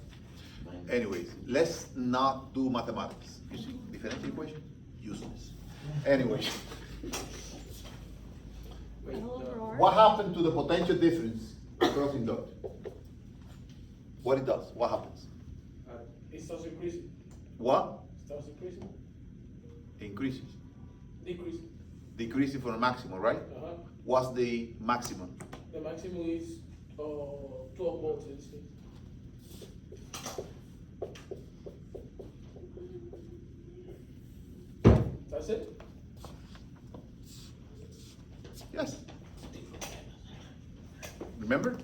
Anyways, let's not do mathematics. You see, differential equation, useless. Anyways, I hold for R. What happened to the potential difference across inductor? What it does? What happens? It starts increasing. What? Starts increasing. Increases. Decreasing. Decreasing from the maximum, right? Uh-huh. What's the maximum? The maximum is 12 volts in this case. That's it? Yes. Remember?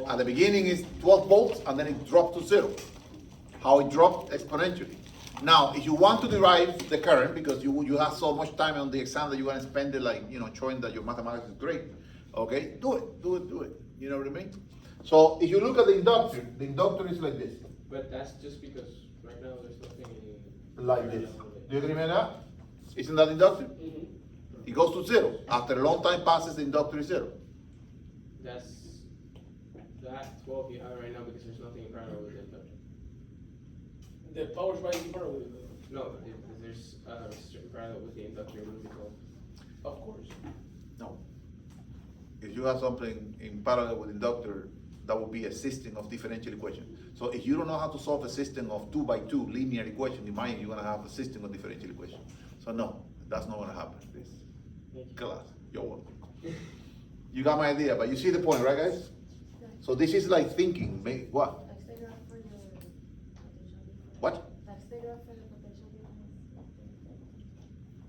At the beginning is 12 volts and then it dropped to 0. How it dropped exponentially. Now, if you want to derive the current, because you have so much time on the exam that you want to spend it like, showing that your mathematics is great, okay? Do it. You know what I mean? So if you look at the inductor is like this. But that's just because right now there's nothing. Like this. Do you agree with that? Isn't that inductor? Mm-hmm. It goes to 0. After a long time passes, the inductor is 0. That's that 12 you have right now because there's nothing in parallel with the inductor. The power supply is in parallel with it. No, if there's a resistor in parallel with the inductor, it wouldn't be 12. Of course. No. If you have something in parallel with inductor, that would be a system of differential equation. So if you don't know how to solve a system of 2 by 2 linear equation, in mind you're gonna have a system of differential equation. So no, that's not gonna happen. This class, you're welcome. You got my idea, but you see the point, right, guys? So this is like thinking. What? That's the graph for your potential difference. What? That's the graph for the potential difference.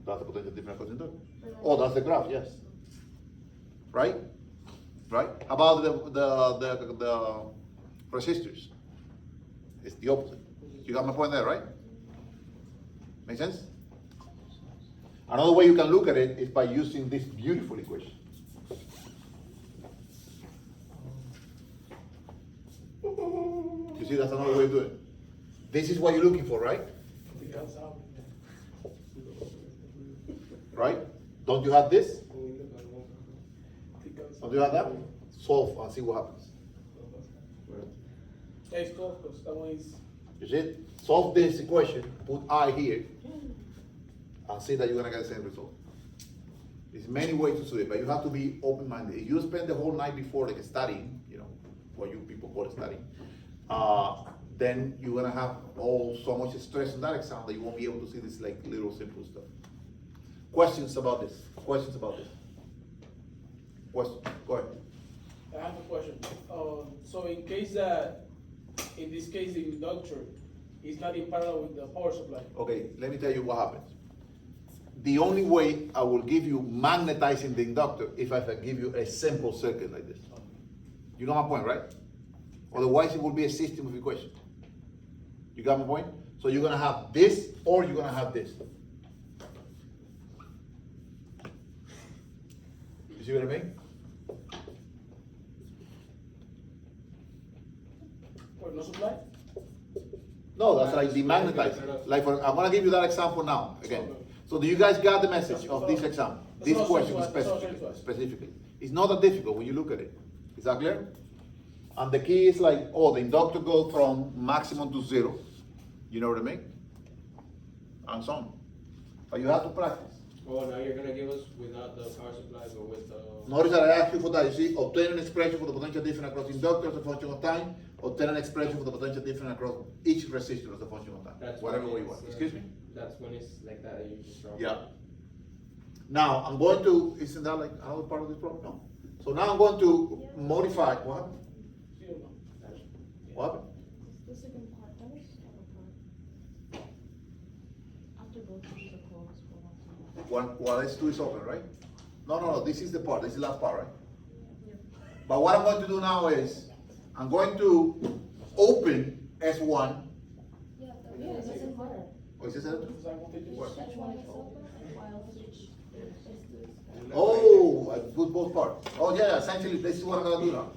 That's the potential difference across inductor. Oh, that's the graph, yes. Right? Right? How about the resistors? It's the opposite. You got my point there, right? Make sense? Another way you can look at it is by using this beautiful equation. You see, that's another way to do it. This is what you're looking for, right? Right? Don't you have this? Don't you have that? Solve and see what happens. Yeah, it's 12 because that one is. You see? Solve this equation, put I here, and see that you're gonna get the same result. There's many ways to do it, but you have to be open-minded. If you spend the whole night before like studying, what you people call studying, then you're gonna have so much stress on that exam that you won't be able to see this like little simple stuff. Questions about this? Questions about this? Question? Go ahead. I have a question. So in this case, the inductor is not in parallel with the power supply. Okay, let me tell you what happens. The only way I will give you magnetizing the inductor if I can give you a simple circuit like this. You got my point, right? Otherwise, it will be a system of equations. You got my point? So you're gonna have this or you're gonna have this. You see what I mean? Or no supply? No, that's like demagnetizing. I'm gonna give you that example now, again. So do you guys got the message of this exam? This question specifically. It's not that difficult when you look at it. Is that clear? And the key is like, the inductor goes from maximum to 0. You know what I mean? And so on. But you have to practice. Oh, now you're gonna give us without the power supply, but with the. Notice that I asked you for that. You see, obtain an expression for the potential difference across inductor as a function of time. Obtain an expression for the potential difference across each resistor as a function of time. That's Whatever when way you it's, want. Excuse me? That's when it's like that you just draw. Yeah. Now I'm going to. Isn't that like another part of this problem? No. So now I'm going to modify. What happened? What happened? The second part, that was the other part. After both of the close for one. Well, let's do is open, right? No. This is the part. This is the last part, right? But what I'm going to do now is I'm going to open S1. Yeah, it doesn't matter. Oh, is this it? Which one is open and while switch. Oh, I put both parts. Oh yeah, essentially this is what I'm gonna do now.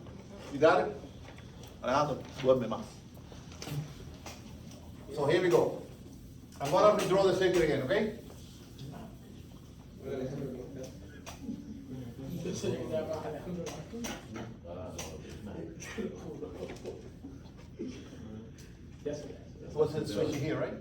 You got it? Alejandro, duerme más. So here we go. I'm gonna redraw the circuit again, okay? What's it switching here, right?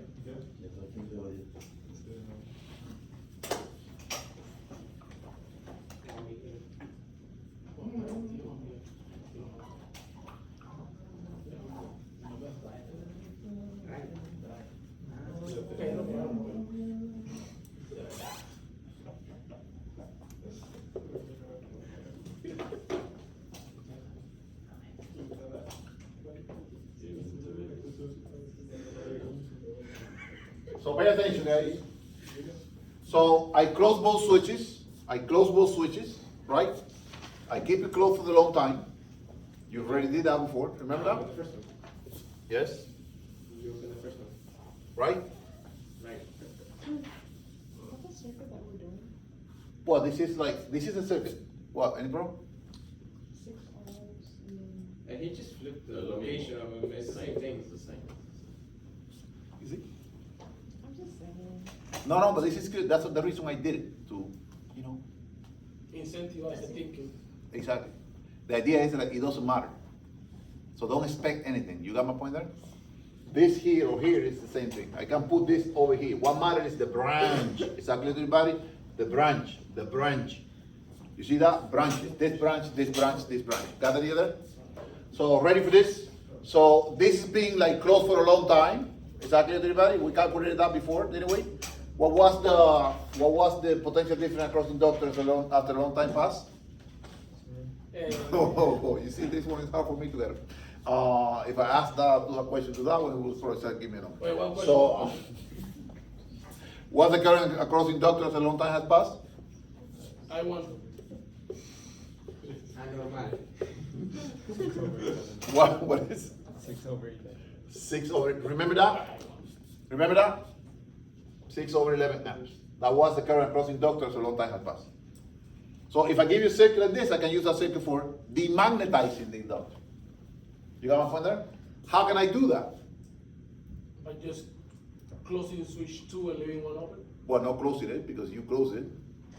So pay attention, guys. So I close both switches. Right? I keep it closed for a long time. You already did that before. Remember that? The first one. Yes. You open the first one. Right? Right. What's the circuit that we're doing? Well, this is a circuit. What? Any problem? 6 hours and then. And he just flipped the location of them. It's the same thing. It's the same. You see? I'm just saying. No, but this is good. That's the reason I did it. To, you know, Incentivize the thinking. exactly. The idea is that it doesn't matter. So don't expect anything. You got my point there? This here or here is the same thing. I can put this over here. What matters is the branch. Exactly, everybody? The branch. You see that? Branches. This branch, this branch, this branch. Got it together? So ready for this? So this is being like closed for a long time. Exactly, everybody? We calculated that before, didn't we? What was the potential difference across inductors after a long time passed? Oh, you see, this one is hard for me to get. If I ask that do a question to that one, it will probably say, give me a number. Wait, one question. So, what's the current across inductors a long time has passed? I want. Anormal. 6 over 11. What is 6 over 11. 6 over? Remember that? Remember that? 6 over 11 amps. That was the current across inductors a long time has passed. So if I give you a circuit like this, I can use that circuit for demagnetizing the inductor. You got my point there? How can I do that? By just closing switch 2 and leaving one open. Well, not closing it because you close it.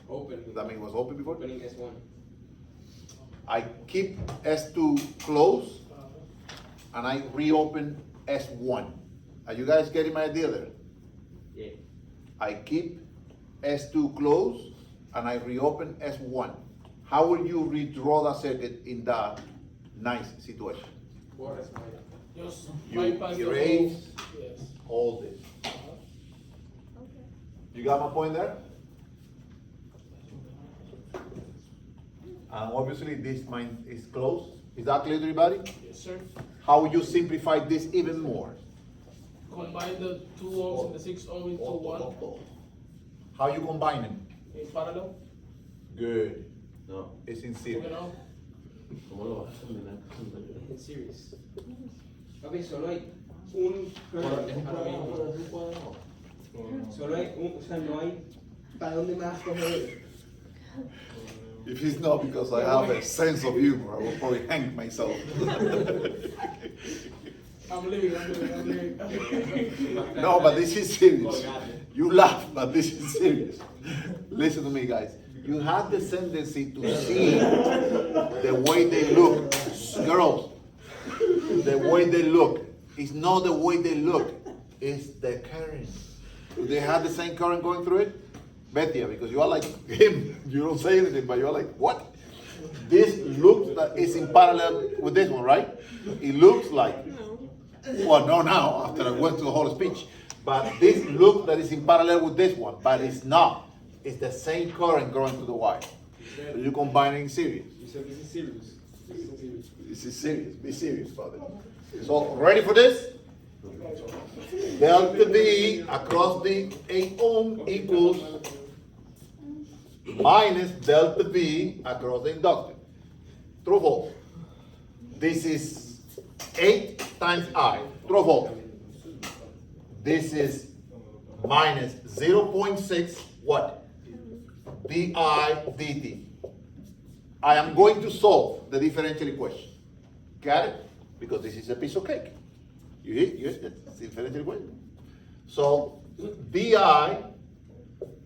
Open. Does that mean it was open before? Opening S1. I keep S2 closed and I reopen S1. Are you guys getting my idea there? Yeah. I keep S2 closed and I reopen S1. How will you redraw that circuit in that nice situation? What is my? Just You bypass the whole. erase Yes. all this. Okay. You got my point there? And obviously this mine is closed. Is that clear to everybody? Yes, sir. How would you simplify this even more? Combine the 2 ohms and the 6 ohms into one How you combine them? in parallel. Good. No. It's in You series. know? ¿Cómo lo vas a combinar? In series. Ok, solo hay un. Solo hay un. O sea, no hay. ¿Para dónde más coger? If it's not because I have a sense of humor, I will probably hang myself. I'm leaving. No, but this is serious. You laugh, but this is serious. Listen to me, guys. You have the tendency to see the way they look. Girls, the way they look. It's not the way they look. It's the current. Do they have the same current going through it? Betia, because you are like him. You don't say anything, but you are like, what? This looks that it's in parallel with this one, right? It looks like. Well, no, now, after I went through the whole speech. But this looks that it's in parallel with this one, but it's not. It's the same current going through the wire. So you combine it in series. You said this is serious. This is serious. This is serious. Be serious, brother. So, ready for this? Delta V across the 8 ohm equals minus delta V across the inductor. True or false? This is 8 times I. True or false? This is minus 0.6 what? di dt. I am going to solve the differential equation. Got it? Because this is a piece of cake. You it's the differential equation. So di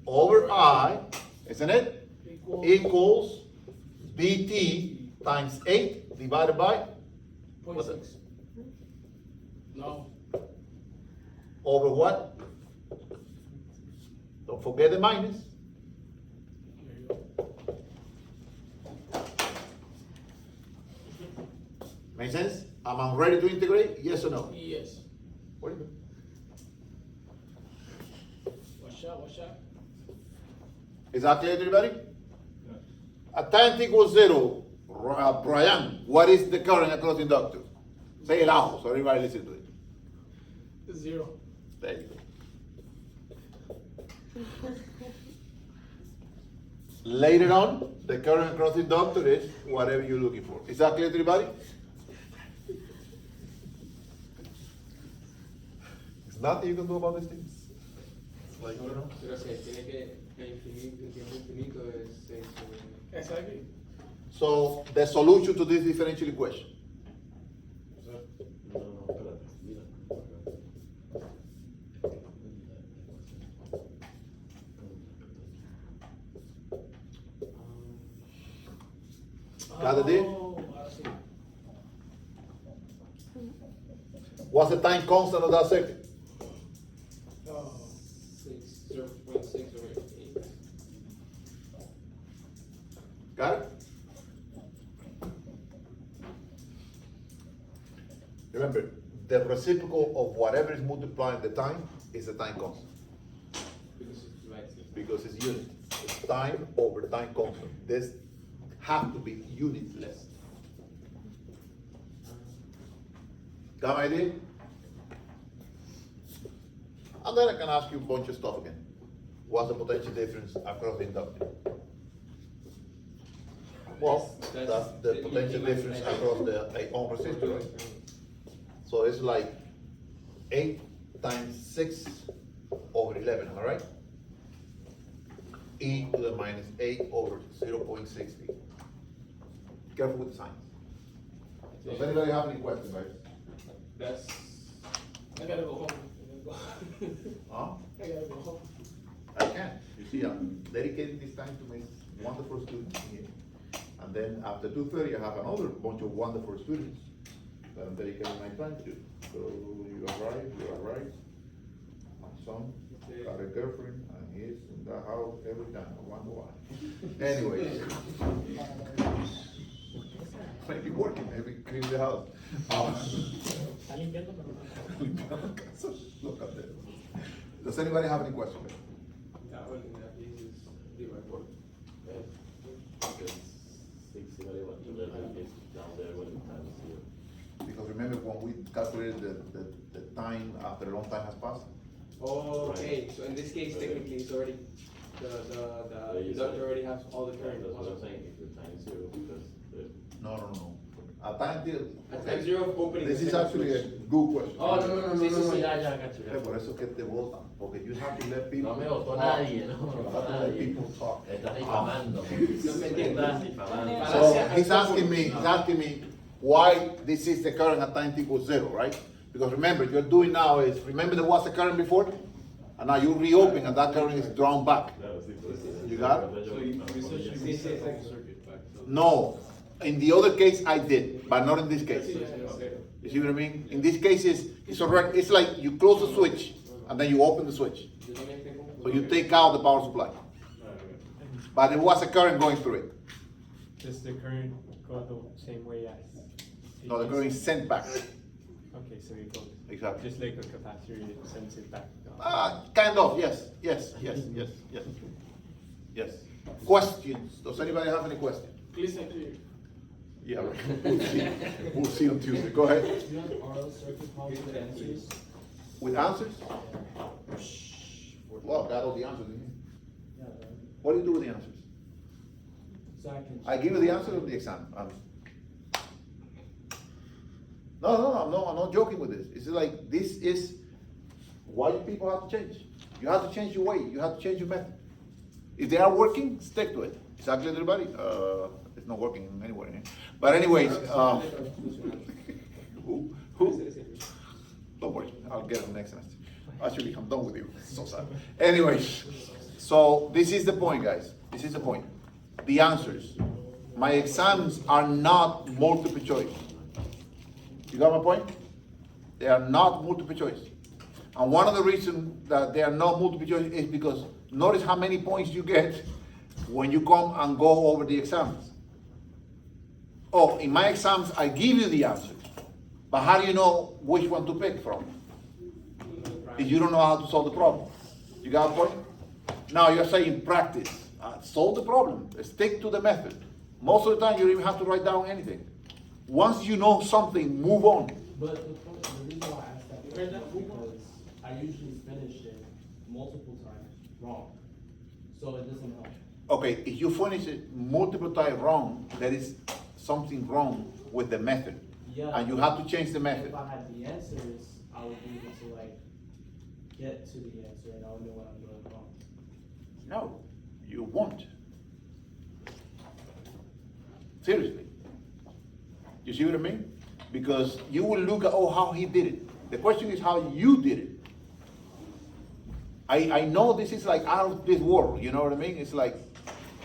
over I, isn't it? Equals dt times 8 divided by 0.6. No. over what? Don't forget the minus. There you go. Make sense? Am I ready to integrate? Yes or no? Yes. What do you do? Watch out. Is that clear to everybody? At time equals 0, Brian, what is the current across the inductor? Say it loud so everybody listen to it. 0. There you go. Later on, the current across the inductor is whatever you're looking for. Is that clear to everybody? There's nothing you can do about these things. It's like, you know. Pero se tiene que infinito, el tiempo infinito es 6 sobre... Exactly. So the solution to this differential equation. No, no, espérate, mira. Got the deal? Ahora sí. What's the time constant of that circuit? Oh, 0.6 over 8. Got it? Remember, the reciprocal of whatever is multiplying the time is the time constant. Because it's right. Because it's unit. It's time over time constant. This have to be unitless. Got my idea? And then I can ask you a bunch of stuff again. What's the potential difference across the inductor? Well, that's the potential difference across the 8 ohm resistor, right? So it's like 8 times 6 over 11, am I right? E to the minus 8 over 0.60. Careful with the signs. Does anybody have any questions, right? That's... I gotta go home. Huh? I gotta go home. I can. You see, I'm dedicating this time to my wonderful students here. And then after 2:30, I have another bunch of wonderful students that I'm dedicating my time to. So you are right. My son got a girlfriend and he's in the house every time. I wonder why. Anyway. Maybe working, maybe clean the house. Look at that. Does anybody have any questions? That one in that case is the report. Because 6 divided by 11 is down there when the time is here. Because remember when we calculated the time after a long time has passed? Oh, okay, so in this case, technically, it's already, the inductor already has all the current. That's what I'm saying, if the time is 0, because the No. A time till. At time 0 of opening. This the is second actually a switch. good question. Oh, no, ya, I got you. Por eso que te votan, porque you have to let people. No me votó talk. nadie, no You me have votó to let nadie. people talk. Estás difamando. No me entiendo. Estás difamando. So he's asking me why this is the current at time equals 0, right? Because remember, you're doing now is, remember there was a current before? And now you reopen and that current is drawn back. You got it? So you essentially reset the whole circuit back to. No, in the other case I did, but not in this case. You see what I mean? In this case it's already, it's like you close the switch and then you open the switch. So you take out the power supply. But there was a current going through it. Does the current go the same way as? No, the current is sent back. Okay, so it goes. Exactly. Just like a capacitor, it sends it back. Kind of, yes. Questions? Does anybody have any questions? Please and clear. Yeah, right. We'll see on Tuesday. Go ahead. Do you have RL circuit problems with answers? With answers? Well, got all the answers in here. Yeah, right. What do you do with the answers? So I can. I give you the answer of the exam. No, I'm not joking with this. It's like, this is why people have to change. You have to change your way. You have to change your method. If they are working, stick to it. Exactly, everybody. It's not working anywhere. Eh? But anyways, who? Don't worry, I'll get it next semester. Actually, I'm done with you. So sad. Anyways, so this is the point, guys. This is the point. The answers. My exams are not multiple choice. You got my point? They are not multiple choice. And one of the reasons that they are not multiple choice is because notice how many points you get when you come and go over the exams. Oh, in my exams, I give you the answers. But how do you know which one to pick from? If you don't know how to solve the problem. You got a point? Now you're saying practice. Solve the problem. Stick to the method. Most of the time, you don't even have to write down anything. Once you know something, move on. But the reason why I asked that question is because I usually finish it multiple times wrong. So it doesn't help. Okay, if you finish it multiple times wrong, there is something wrong with the method. Yeah. And you have to change the method. If I had the answers, I would be able to like get to the answer and I would know what I'm doing wrong. No, you won't. Seriously. You see what I mean? Because you will look at, oh, how he did it. The question is how you did it. I know this is like out of this world, you know what I mean? It's like,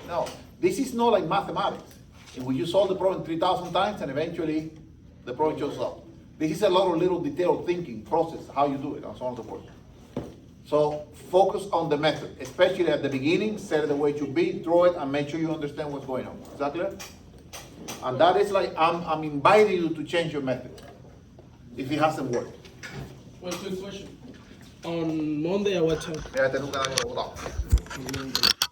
no, this is not like mathematics. In which you solve the problem 3,000 times and eventually the problem shows up. This is a lot of little detailed thinking process, how you do it, and so on and so forth. So focus on the method, especially at the beginning, set it the way it should be, draw it, and make sure you understand what's going on. Is that clear? And that is like, I'm inviting you to change your method if it hasn't worked. One quick question. On Monday at what time? Mira, este nunca da ni lo botado.